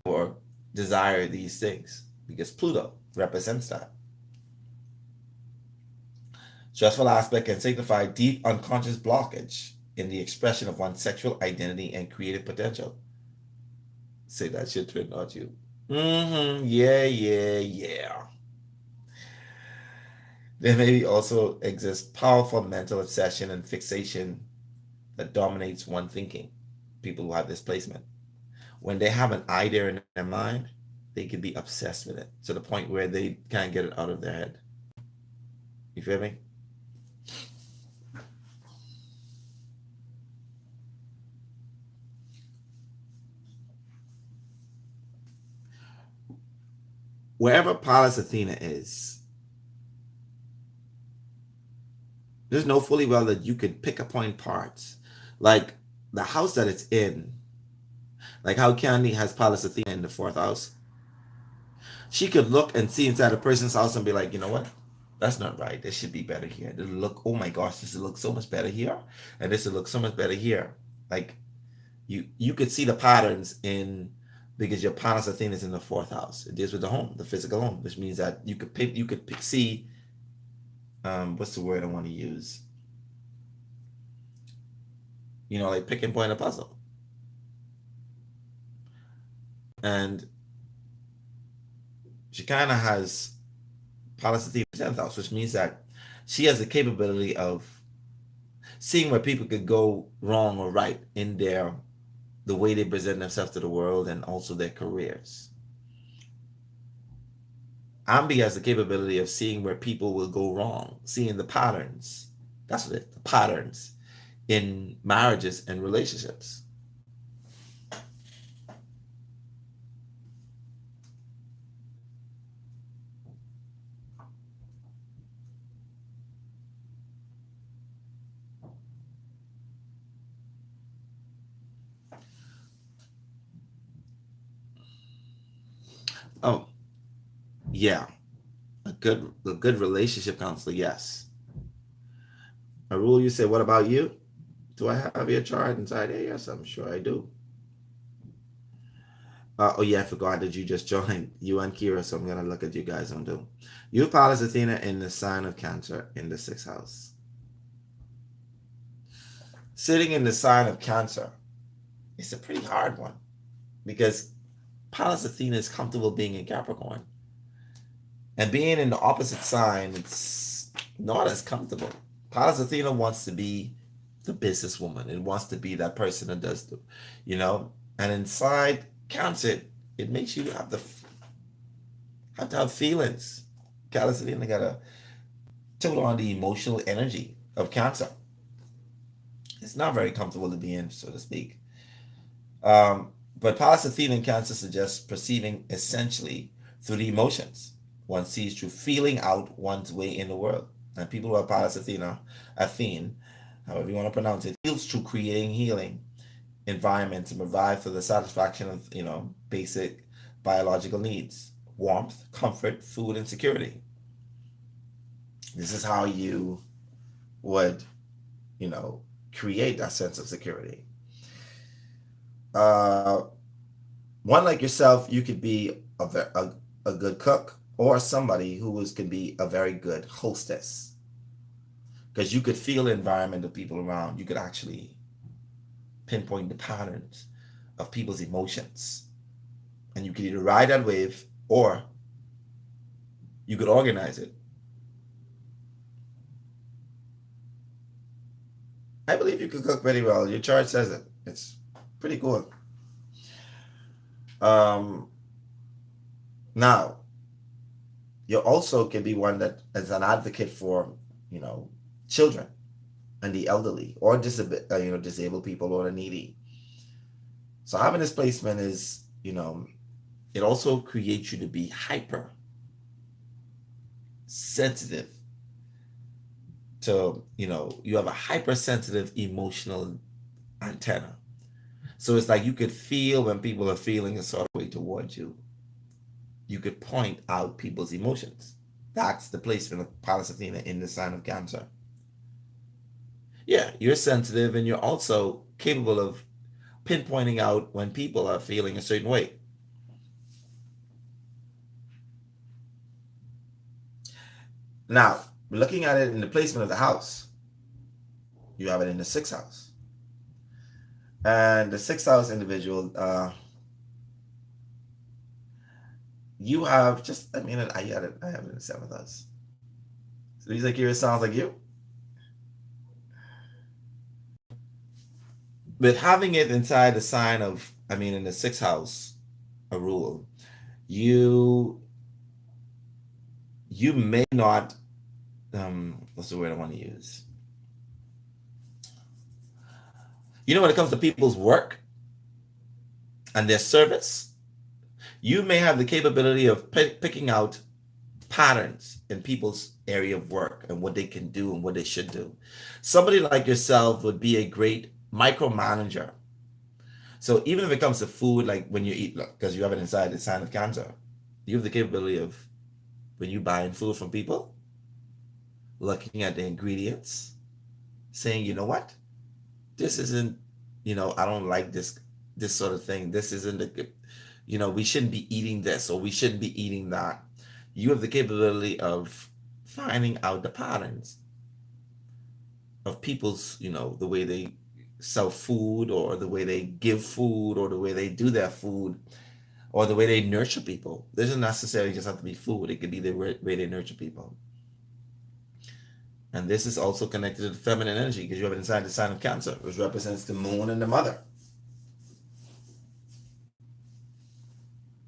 or desire these things because Pluto represents that. Stressful aspect can signify deep unconscious blockage in the expression of one's sexual identity and creative potential. Say that shit to it, not you. Yeah. There may also exist powerful mental obsession and fixation that dominates one thinking. People who have this placement. When they have an idea in their mind, they can be obsessed with it to the point where they can't get it out of their head. You feel me? Wherever Pallas Athena is, there's no fully well that you could pick apart parts. Like the house that it's in, like how Candy has Pallas Athena in the fourth house. She could look and see inside a person's house and be like, you know what? That's not right. This should be better here. This look, oh my gosh, this will look so much better here. And this will look so much better here. Like you could see the patterns in because your Pallas Athena is in the fourth house. It deals with the home, the physical home, which means that you could see what's the word I want to use? Like pick and point a puzzle. And she kind of has Pallas Athena in the 10th house, which means that she has the capability of seeing where people could go wrong or right in the way they present themselves to the world and also their careers. Ambi has the capability of seeing where people will go wrong, seeing the patterns. That's what the patterns in marriages and relationships. Oh, yeah. A good relationship counselor, yes. A rule you say, what about you? Do I have your chart inside here? Yes, I'm sure I do. Oh yeah, I forgot that you just joined. You and Kira, so I'm gonna look at you guys on do. You Pallas Athena in the sign of Cancer in the 6th house. Sitting in the sign of Cancer, it's a pretty hard one because Pallas Athena is comfortable being in Capricorn. And being in the opposite sign, it's not as comfortable. Pallas Athena wants to be the businesswoman. It wants to be that person that does the, you know. And inside Cancer, it makes you have to have feelings. Pallas Athena got to total on the emotional energy of Cancer. It's not very comfortable to be in, so to speak. Um, but Pallas Athena in Cancer suggests perceiving essentially through the emotions. One sees through feeling out one's way in the world. And people who are Pallas Athena, Athene, however you want to pronounce it, feels through creating healing environments and provide for the satisfaction of, basic biological needs: warmth, comfort, food, and security. This is how you would, you know, create that sense of security. Uh, One like yourself, you could be a good cook, or somebody who could be a very good hostess, because you could feel the environment of people around. You could actually pinpoint the patterns of people's emotions, and you could either ride that wave or you could organize it. I believe you could cook very well. Your chart says it. It's pretty cool. Um, Now, you also can be one that is an advocate for, you know, children and the elderly, or disabled people or the needy. So having this placement is, it also creates you to be hyper sensitive to, you have a hypersensitive emotional antenna. So it's like you could feel when people are feeling a sort of way towards you. You could point out people's emotions. That's the placement of Pallas Athena in the sign of Cancer. Yeah, you're sensitive and you're also capable of pinpointing out when people are feeling a certain way. Now, looking at it in the placement of the house, you have it in the sixth house. And the sixth house individual, you have just, I have it in the seventh house. So these like yours sounds like you. But having it inside the sign of, in the sixth house, a rule, you you may not, what's the word I want to use? When it comes to people's work and their service, you may have the capability of picking out patterns in people's area of work and what they can do and what they should do. Somebody like yourself would be a great micromanager. So even if it comes to food, like when you eat, because you have it inside the sign of Cancer, you have the capability of, when you buying food from people, looking at the ingredients, saying, you know what, this isn't, I don't like this sort of thing. This isn't a good, we shouldn't be eating this or we shouldn't be eating that. You have the capability of finding out the patterns of people's, the way they sell food, or the way they give food, or the way they do their food, or the way they nurture people. It doesn't necessarily just have to be food. It could be the way they nurture people. And this is also connected to the feminine energy, because you have it inside the sign of Cancer, which represents the moon and the mother.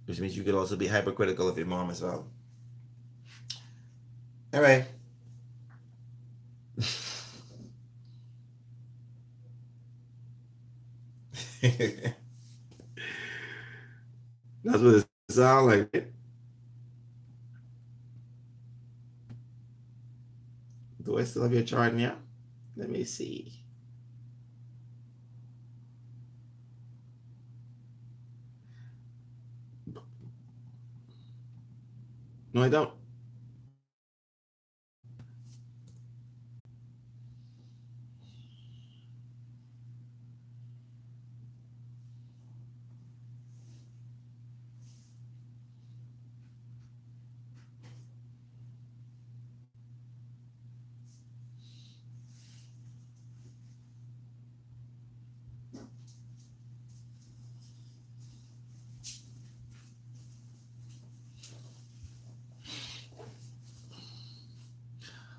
Which means you could also be hypercritical of your mom as well. All right. That's what it sounds like. Do I still have your chart in here? Let me see. No, I don't.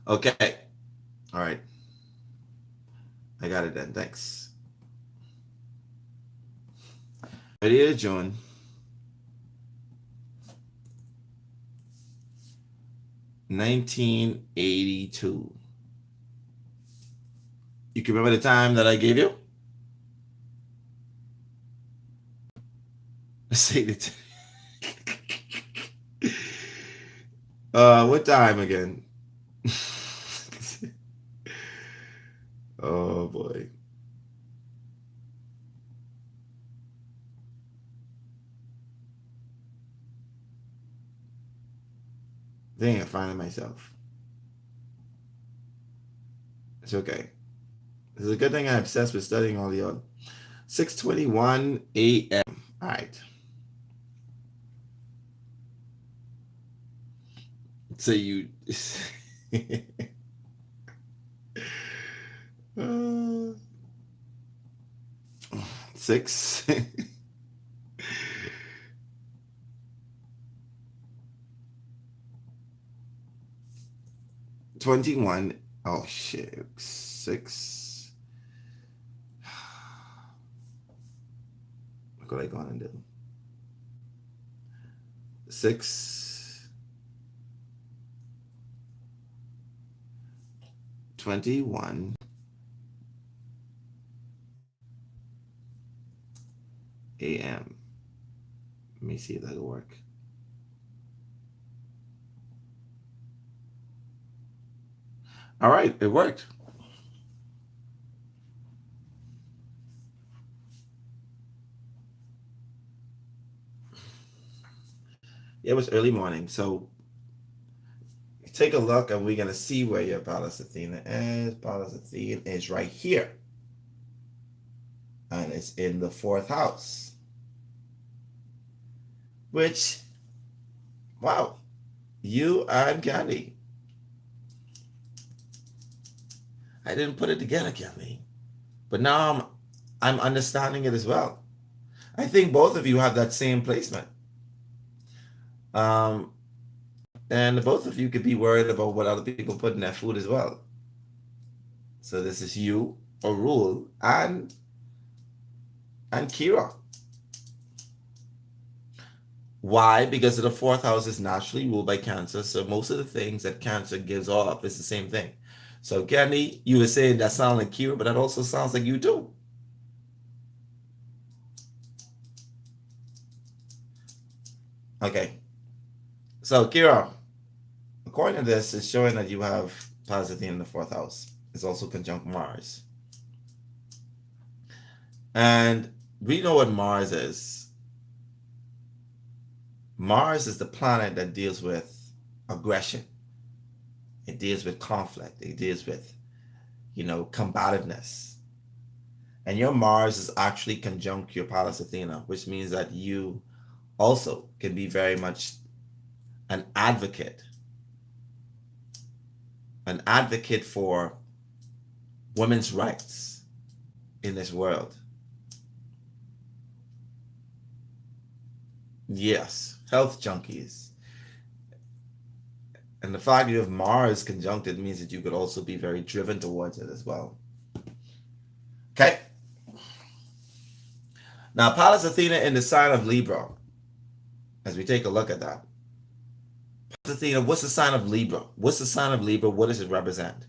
Okay. All right. I got it then. Thanks. 30th of June, 1982. You can remember the time that I gave you? Say it. What time again? Oh boy. Dang, I'm finding myself. It's okay. It's a good thing I'm obsessed with studying all the other. 6:21 a.m. All right. So you uh, 6 21. Oh shit. 6. What could I go on and do? 6:21 a.m. Let me see if that'll work. All right, it worked. It was early morning, so take a look and we're going to see where your Pallas Athena is. Pallas Athena is right here. And it's in the 4th house. Which, wow, you and Gandhi. I didn't put it together, Gandhi. But now I'm understanding it as well. I think both of you have that same placement. And both of you could be worried about what other people put in their food as well. So this is you, Arul, and Kira. Why? Because the 4th house is naturally ruled by Cancer. So most of the things that Cancer gives off is the same thing. So Candy, you were saying that sounds like Kira, but that also sounds like you too. Okay. So Kira, according to this, it's showing that you have Pallas Athena in the 4th house. It's also conjunct Mars. And we know what Mars is. Mars is the planet that deals with aggression. It deals with conflict. It deals with, combativeness. And your Mars is actually conjunct your Pallas Athena, which means that you also can be very much an advocate for women's rights in this world. Yes, health junkies. And the fact you have Mars conjuncted means that you could also be very driven towards it as well. Okay. Now, Pallas Athena in the sign of Libra, as we take a look at that. Pallas Athena, what's the sign of Libra? What's the sign of Libra? What does it represent?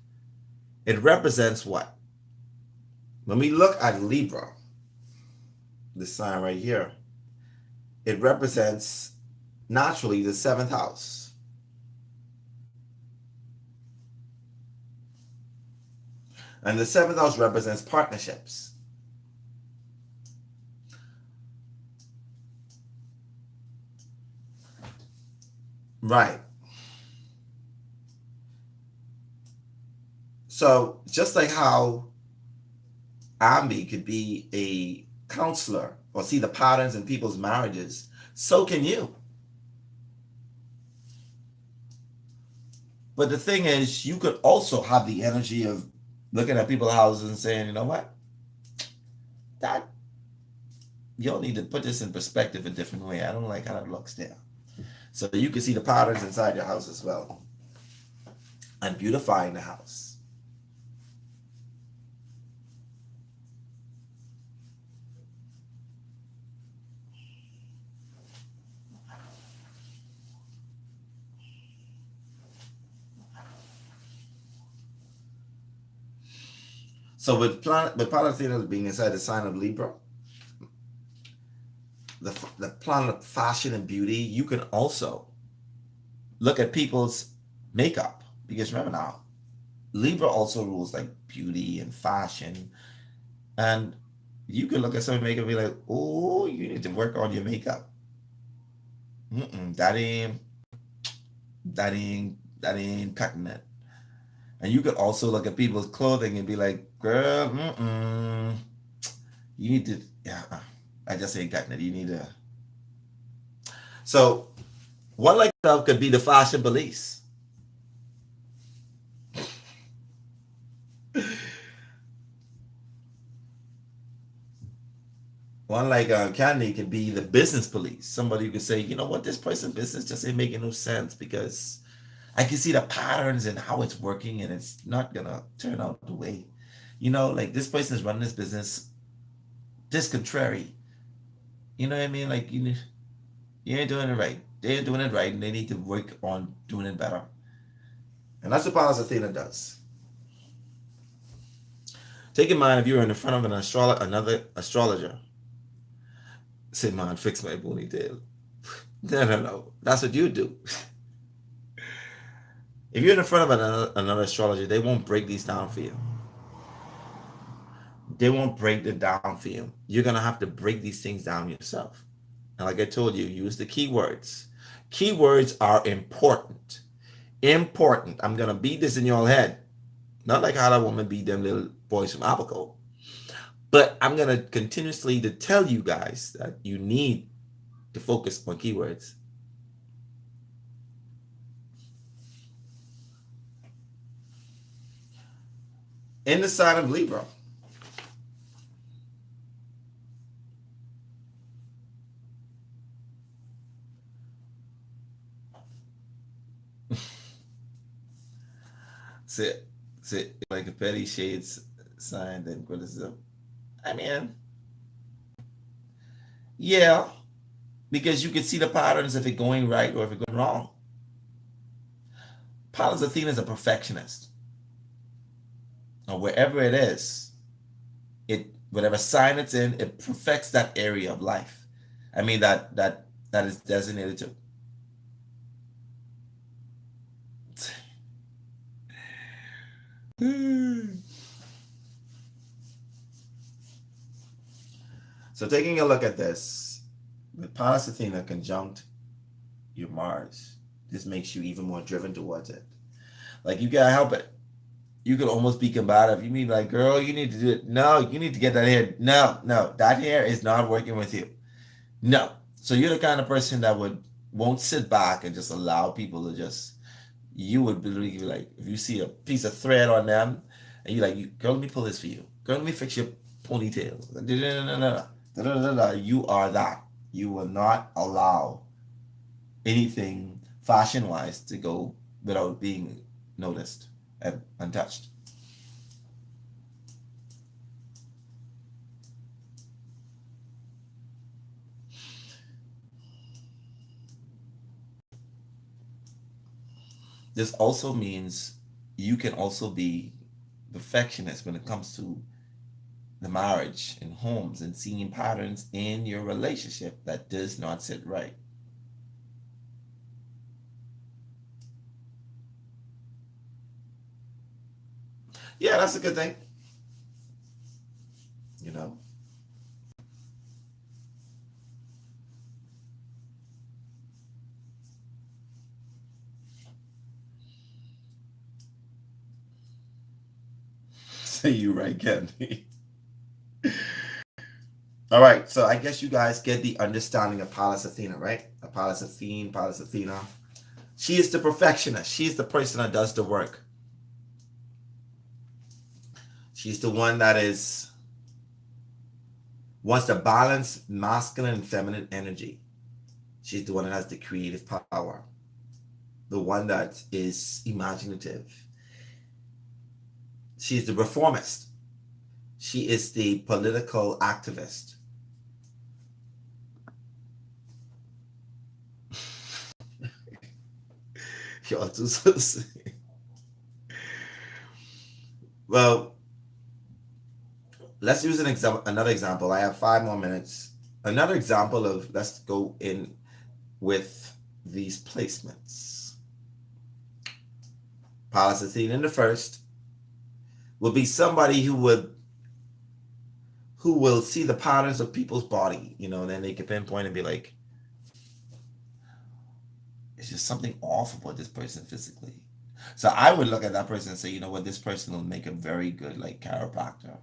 It represents what? When we look at Libra, this sign right here, it represents naturally the 7th house. And the 7th house represents partnerships. Right. So just like how Ambi could be a counselor or see the patterns in people's marriages, so can you. But the thing is, you could also have the energy of looking at people's houses and saying, you know what? That you'll need to put this in perspective a different way. I don't like how it looks there. So you can see the patterns inside your house as well. and beautifying the house. So with planet Athena being inside the sign of Libra, the planet of fashion and beauty, you can also look at people's makeup, because remember now, Libra also rules like beauty and fashion, and you can look at someone's makeup and be like, oh, you need to work on your makeup. That ain't cutting it. And you could also look at people's clothing and be like, girl, you need to, yeah, I just ain't cutting it. You need to. So, one like yourself could be the fashion police. One like Candy could be the business police. Somebody who could say, you know what, this person's business just ain't making no sense because I can see the patterns and how it's working, and it's not gonna turn out the way, like this person is running this business this contrary. You know what I mean? Like you ain't doing it right. They ain't doing it right, and they need to work on doing it better. And that's what Pallas Athena does. Take in mind if you're in the front of another astrologer, say, "Man, fix my ponytail." No. That's what you do. If you're in the front of another astrologer, they won't break these down for you. They won't break it down for you. You're gonna have to break these things down yourself. And like I told you, use the keywords. Keywords are important. Important. I'm gonna beat this in your head. Not like how that woman beat them little boys from Abaco. But I'm gonna continuously to tell you guys that you need to focus on keywords. In the sign of Libra, sit, like a petty shades sign, then criticism. I mean, yeah, because you can see the patterns if it's going right or if it's going wrong. Pallas Athena is a perfectionist. Or wherever it is, it whatever sign it's in, it perfects that area of life. I mean that is designated to. So taking a look at this, with Pallas Athena conjunct your Mars, this makes you even more driven towards it. Like you can't help it. You could almost be combative. You mean like, girl, you need to do it. No, you need to get that hair. No, that hair is not working with you. No. So you're the kind of person that won't sit back and just allow people to just. You would be like, if you see a piece of thread on them, and you're like, girl, let me pull this for you. Girl, let me fix your ponytail. You are that. You will not allow anything fashion wise to go without being noticed and untouched. This also means you can also be perfectionist when it comes to the marriage and homes and seeing patterns in your relationship that does not sit right. Yeah, that's a good thing. You know. Say you right, Candy. All right, so I guess you guys get the understanding of Pallas Athena, right? Pallas Athena. She is the perfectionist. She's the person that does the work. She's the one that is wants to balance masculine and feminine energy. She's the one that has the creative power. The one that is imaginative. She's the reformist. She is the political activist. Y'all too so. Well, let's use an example. Another example. I have 5 more minutes. Another example of let's go in with these placements. Pallas Athena in the first will be somebody who will see the patterns of people's body, and then they can pinpoint and be like, it's just something off about this person physically. So I would look at that person and say, you know what, this person will make a very good like chiropractor.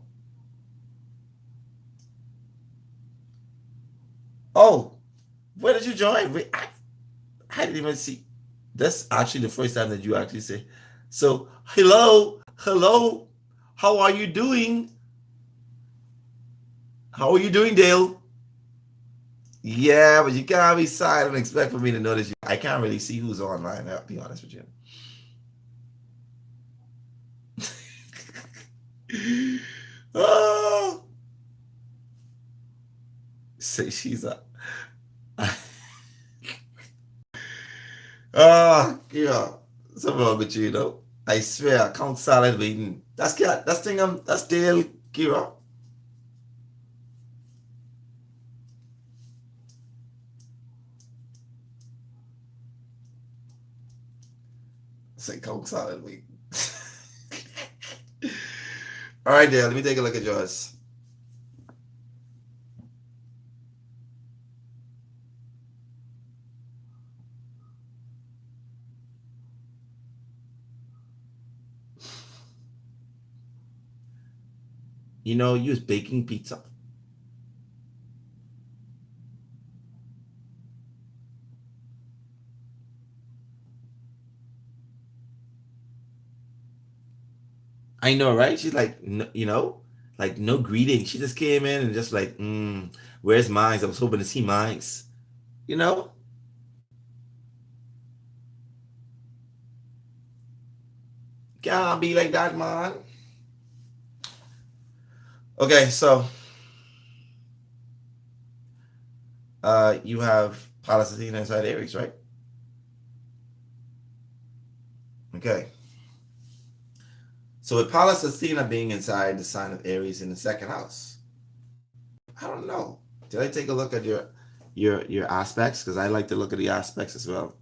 Oh, where did you join? Wait, I didn't even see. That's actually the first time that you actually say. So, hello, how are you doing? How are you doing, Dale? Yeah, but you can't be silent and expect for me to notice you. I can't really see who's online, I'll be honest with you. Oh, say she's a. Yeah, something wrong with you. I swear, I count salad waiting. That's cat. That's Dale, Kira. Say count salad waiting. All right, Dale. Let me take a look at yours. You was baking pizza. I know, right? She's like, like no greeting. She just came in and just like, where's mines? I was hoping to see mines. You know? Can't be like that, man. Okay, so you have Pallas Athena inside Aries, right? Okay. So with Pallas Athena being inside the sign of Aries in the second house, I don't know. Did I take a look at your aspects? Because I like to look at the aspects as well.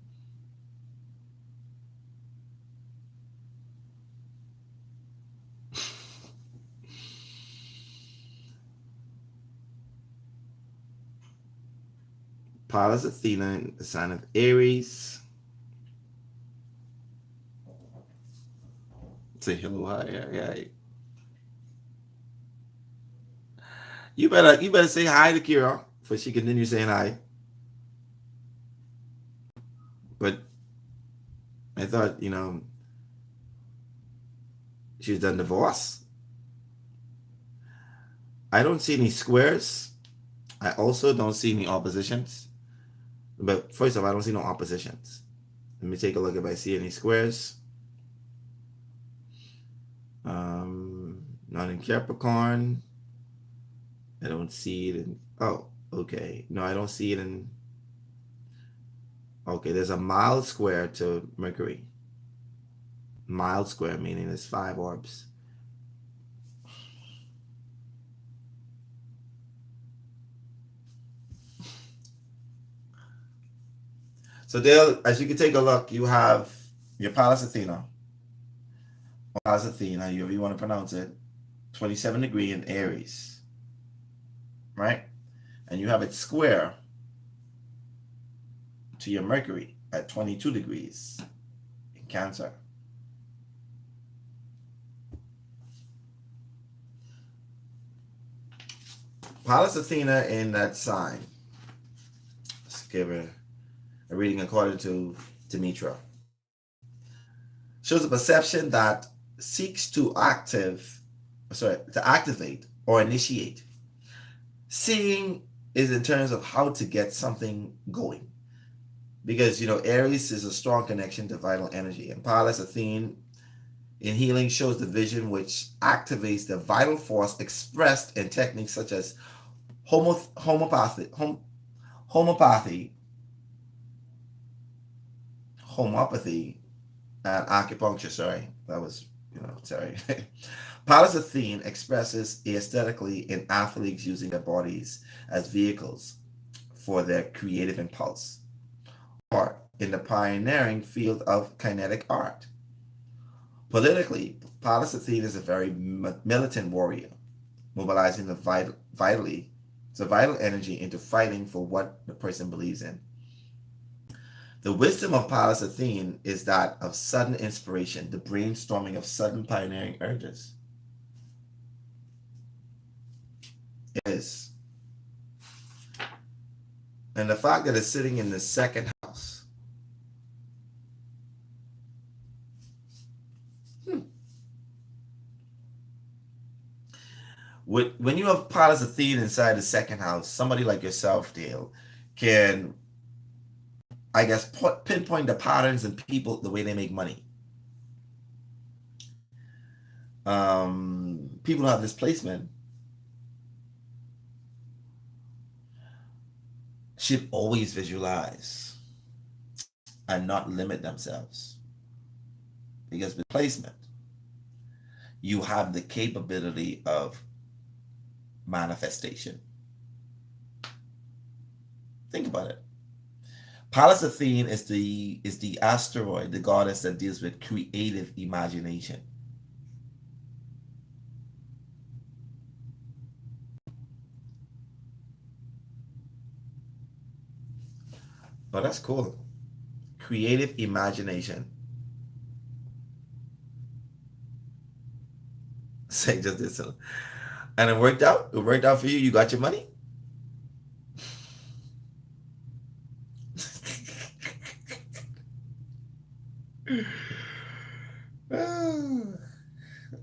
Pallas Athena in the sign of Aries. Say hello, hi, yeah. You better say hi to Kira for she continue saying hi. But I thought, she's done divorce. I don't see any squares. I also don't see any oppositions. But first of all, I don't see no oppositions. Let me take a look if I see any squares. Not in Capricorn. I don't see it in. Oh, okay. No, I don't see it in. Okay, there's a mild square to Mercury. Mild square meaning it's 5 orbs. So Dale, as you can take a look, you have your Pallas Athena, however you want to pronounce it, 27 degree in Aries, right? And you have it square to your Mercury at 22 degrees in Cancer. Pallas Athena in that sign. Let's give her a reading according to Demetra. Shows a perception that seeks to activate or initiate. Seeing is in terms of how to get something going. Because, Aries is a strong connection to vital energy. And Pallas Athene in healing shows the vision which activates the vital force expressed in techniques such as homeopathy, homeopathy, and acupuncture. Sorry, that was sorry. Pallas Athene expresses aesthetically in athletes using their bodies as vehicles for their creative impulse, or in the pioneering field of kinetic art. Politically, Pallas Athene is a very militant warrior, mobilizing the vital energy into fighting for what the person believes in. The wisdom of Pallas Athene is that of sudden inspiration, the brainstorming of sudden pioneering urges. It is. And the fact that it's sitting in the second house. When you have Pallas Athene inside the second house, somebody like yourself, Dale, can, I guess, pinpoint the patterns and people, the way they make money. People who have this placement should always visualize and not limit themselves. Because with placement, you have the capability of manifestation. Think about it. Pallas Athene is the asteroid, the goddess that deals with creative imagination. Oh, that's cool. Creative imagination. Say just this. And it worked out? It worked out for you? You got your money?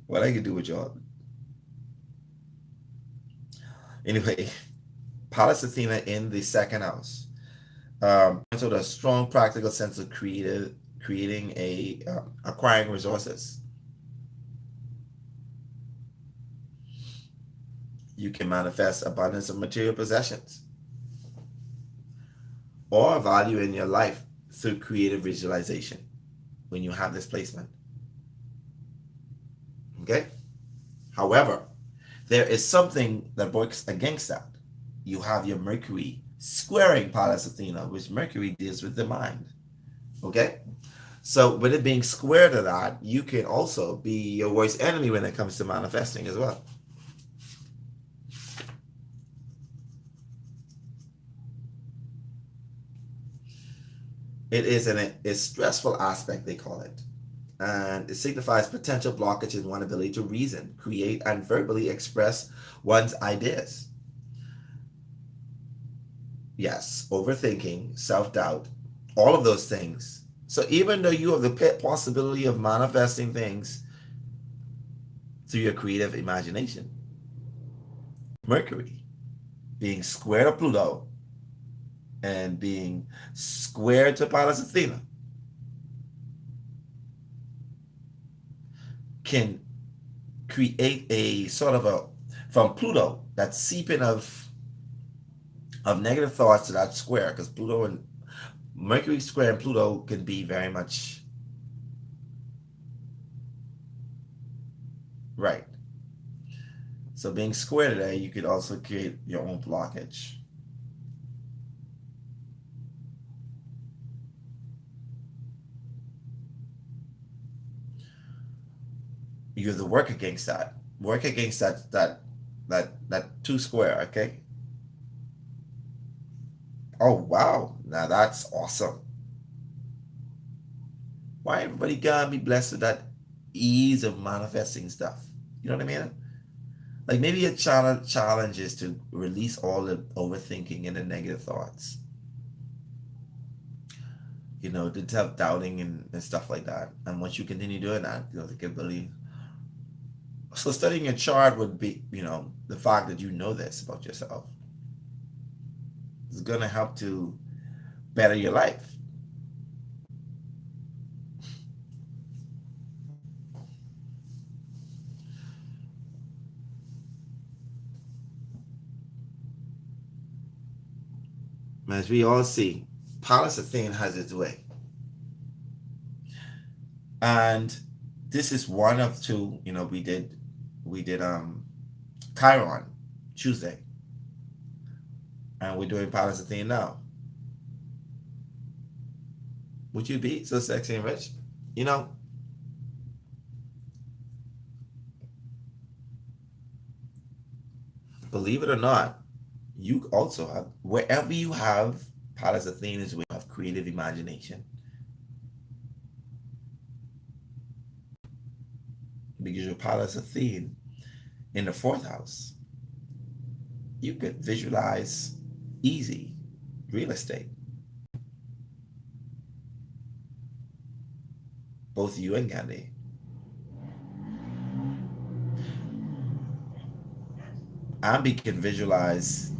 What I can do with y'all. Anyway, Pallas Athena in the second house. So the strong practical sense of creating acquiring resources. You can manifest abundance of material possessions or value in your life through creative visualization when you have this placement. Okay? However, there is something that works against that. You have your Mercury squaring Pallas Athena, which Mercury deals with the mind. Okay? So with it being square to that, you can also be your worst enemy when it comes to manifesting as well. It is a stressful aspect, they call it. And it signifies potential blockage in one's ability to reason, create, and verbally express one's ideas. Yes, overthinking, self-doubt, all of those things. So even though you have the possibility of manifesting things through your creative imagination, Mercury being square to Pluto and being square to Pallas Athena can create a sort of from Pluto, that seeping of negative thoughts to that square, because Pluto and Mercury square and Pluto can be very much right. So being square today, you could also create your own blockage. You have to work against that. Work against that two square, okay? Oh wow, now that's awesome. Why everybody gotta be blessed with that ease of manifesting stuff? You know what I mean? Like maybe a challenge is to release all the overthinking and the negative thoughts. You know, the self-doubting and stuff like that. And once you continue doing that, you know, the capability. So studying your chart would be, you know, the fact that you know this about yourself is going to help to better your life. As we all see, Pallas Athene has its way. And this is one of two, we did Chiron Tuesday. And we're doing Pallas Athene now. Would you be so sexy and rich? You know, believe it or not, you also have, wherever you have Pallas Athene is where you have creative imagination. Because your Pallas Athene in the fourth house, you could visualize easy real estate, both you and Gandhi. Ambi can visualize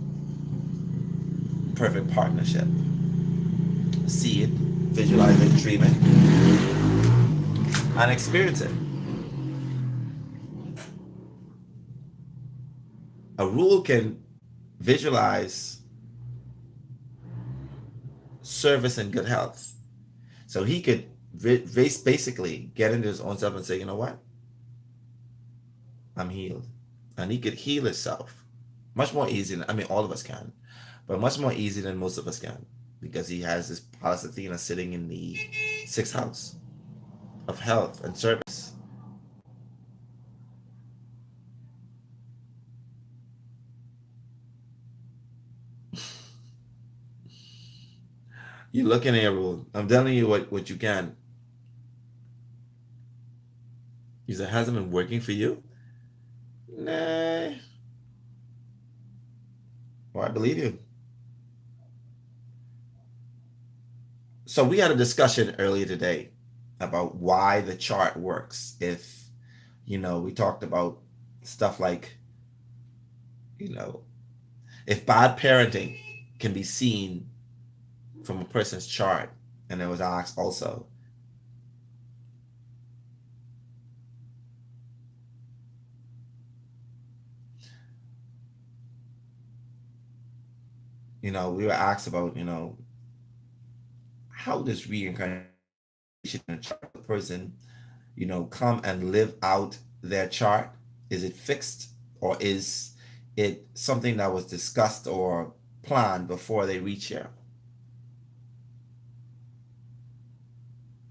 perfect partnership, see it, visualize it, dream it, and experience it. A rule can visualize service and good health. So he could basically get into his own self and say, you know what? I'm healed. And he could heal himself much more easy than, I mean, all of us can, but much more easy than most of us can because he has this Pallas Athena sitting in the sixth house of health and service. You're looking at your rule. I'm telling you what you can. You said, hasn't been working for you? Nah. Well, I believe you. So we had a discussion earlier today about why the chart works. If, we talked about stuff like, you know, if bad parenting can be seen from a person's chart, and it was asked also, we were asked about, how does reincarnation in a chart of a person, come and live out their chart? Is it fixed, or is it something that was discussed or planned before they reach here?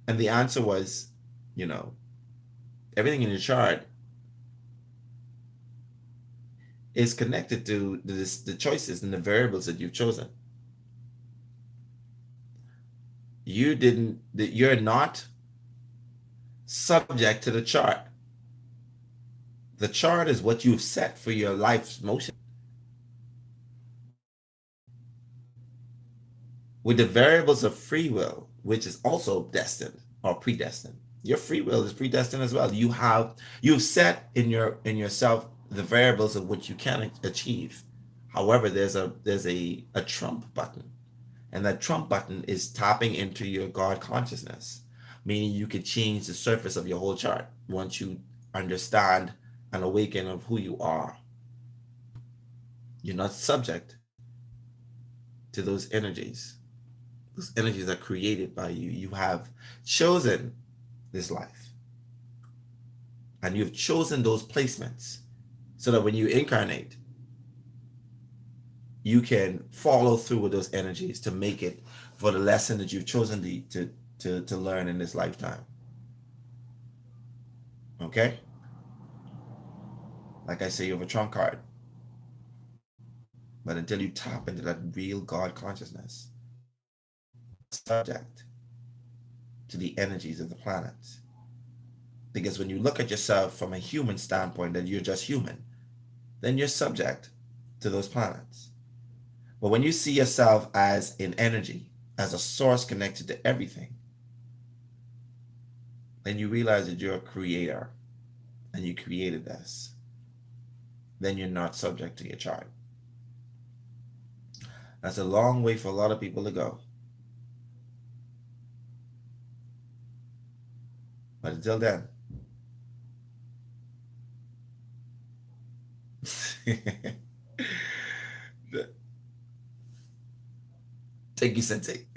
And the answer was, you know, everything in your chart is connected to the choices and the variables that you've chosen. You're not subject to the chart. The chart is what you've set for your life's motion. With the variables of free will, which is also destined or predestined. Your free will is predestined as well. You've set in yourself the variables of which you can achieve. However, there's a trump button, and that trump button is tapping into your God consciousness, meaning you can change the surface of your whole chart once you understand and awaken of who you are. You're not subject to those energies. Those energies are created by you. You have chosen this life, and you've chosen those placements so that when you incarnate, you can follow through with those energies to make it for the lesson that you've chosen to learn in this lifetime. Okay? Like I say, you have a trump card. But until you tap into that real God consciousness, subject to the energies of the planets. Because when you look at yourself from a human standpoint, that you're just human, then you're subject to those planets. But when you see yourself as an energy, as a source connected to everything, then you realize that you're a creator and you created this. Then you're not subject to your chart. That's a long way for a lot of people to go. But until then, Thank you, Sensei.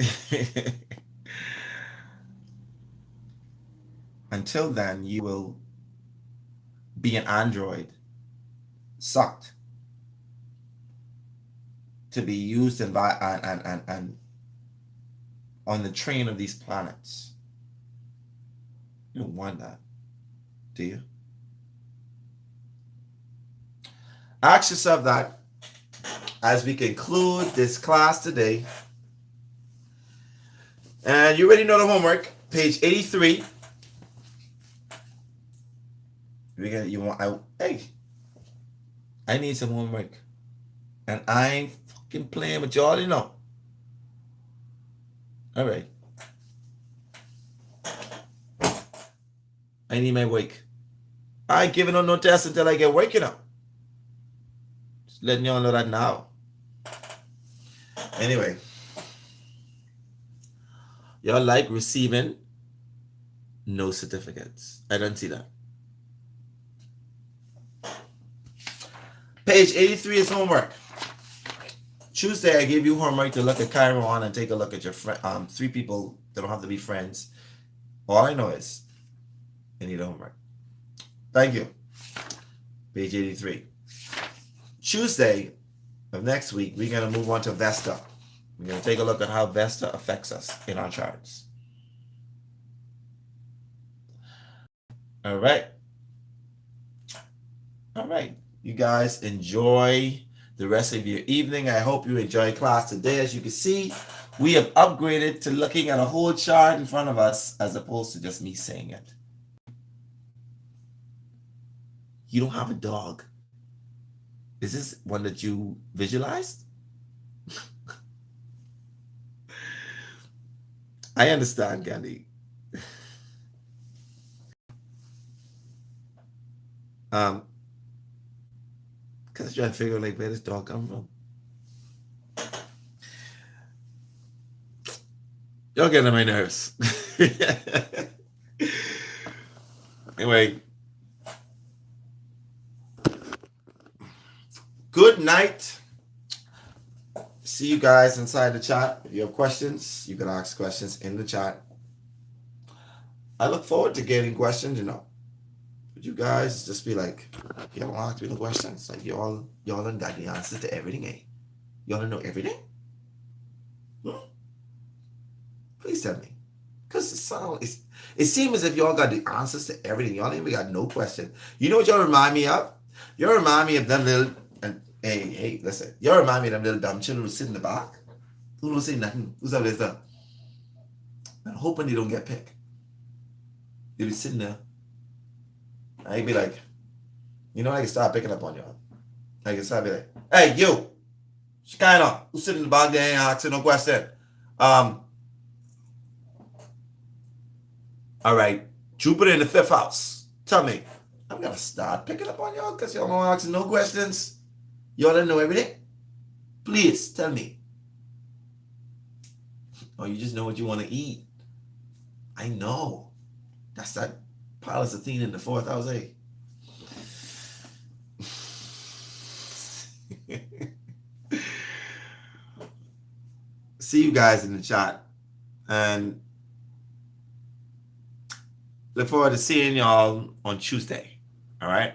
Until then, you will be an android sucked to be used and on the train of these planets. You don't want that, do you? Ask yourself that as we conclude this class today. And you already know the homework, page 83. Hey, I need some homework. And I ain't fucking playing with y'all, you know. All right. I need my wake. I ain't giving up no test until I get waking up. Just letting y'all know that now. Anyway. Y'all like receiving no certificates. I don't see that. Page 83 is homework. Tuesday, I gave you homework to look at Chiron and take a look at your friend. 3 people that don't have to be friends. All I know is I need homework. Thank you. Page 83. Tuesday of next week, we're going to move on to Vesta. We're going to take a look at how Vesta affects us in our charts. All right. All right. You guys enjoy the rest of your evening. I hope you enjoy class today. As you can see, we have upgraded to looking at a whole chart in front of us as opposed to just me saying it. You don't have a dog. Is this one that you visualized? I understand, Gandhi. Because I'm trying to figure out like where this dog come from. Y'all getting on my nerves. Anyway. Good night. See you guys inside the chat. If you have questions, you can ask questions in the chat. I look forward to getting questions, you know. But you guys just be like, y'all don't ask me no questions. Like y'all done got the answers to everything, eh? Y'all don't know everything? Please tell me. Because it seems as if y'all got the answers to everything. Y'all ain't even got no question. You know what y'all remind me of? Y'all remind me of them little, hey, listen. Y'all remind me of them little dumb children who sit in the back. Who don't say nothing. Who's up there? I'm hoping they don't get picked. They be sitting there. I be like, you know, I can start picking up on y'all. I can start be like, hey, you, Shekinah, who's sitting in the back there ain't asking no question. All right, Jupiter in the 5th house. Tell me, I'm gonna start picking up on y'all because y'all don't ask no questions. Y'all don't know everything. Please tell me. Or you just know what you want to eat. I know. That's that Pallas Athena in the 4th house, eh? See you guys in the chat. And look forward to seeing y'all on Tuesday. All right?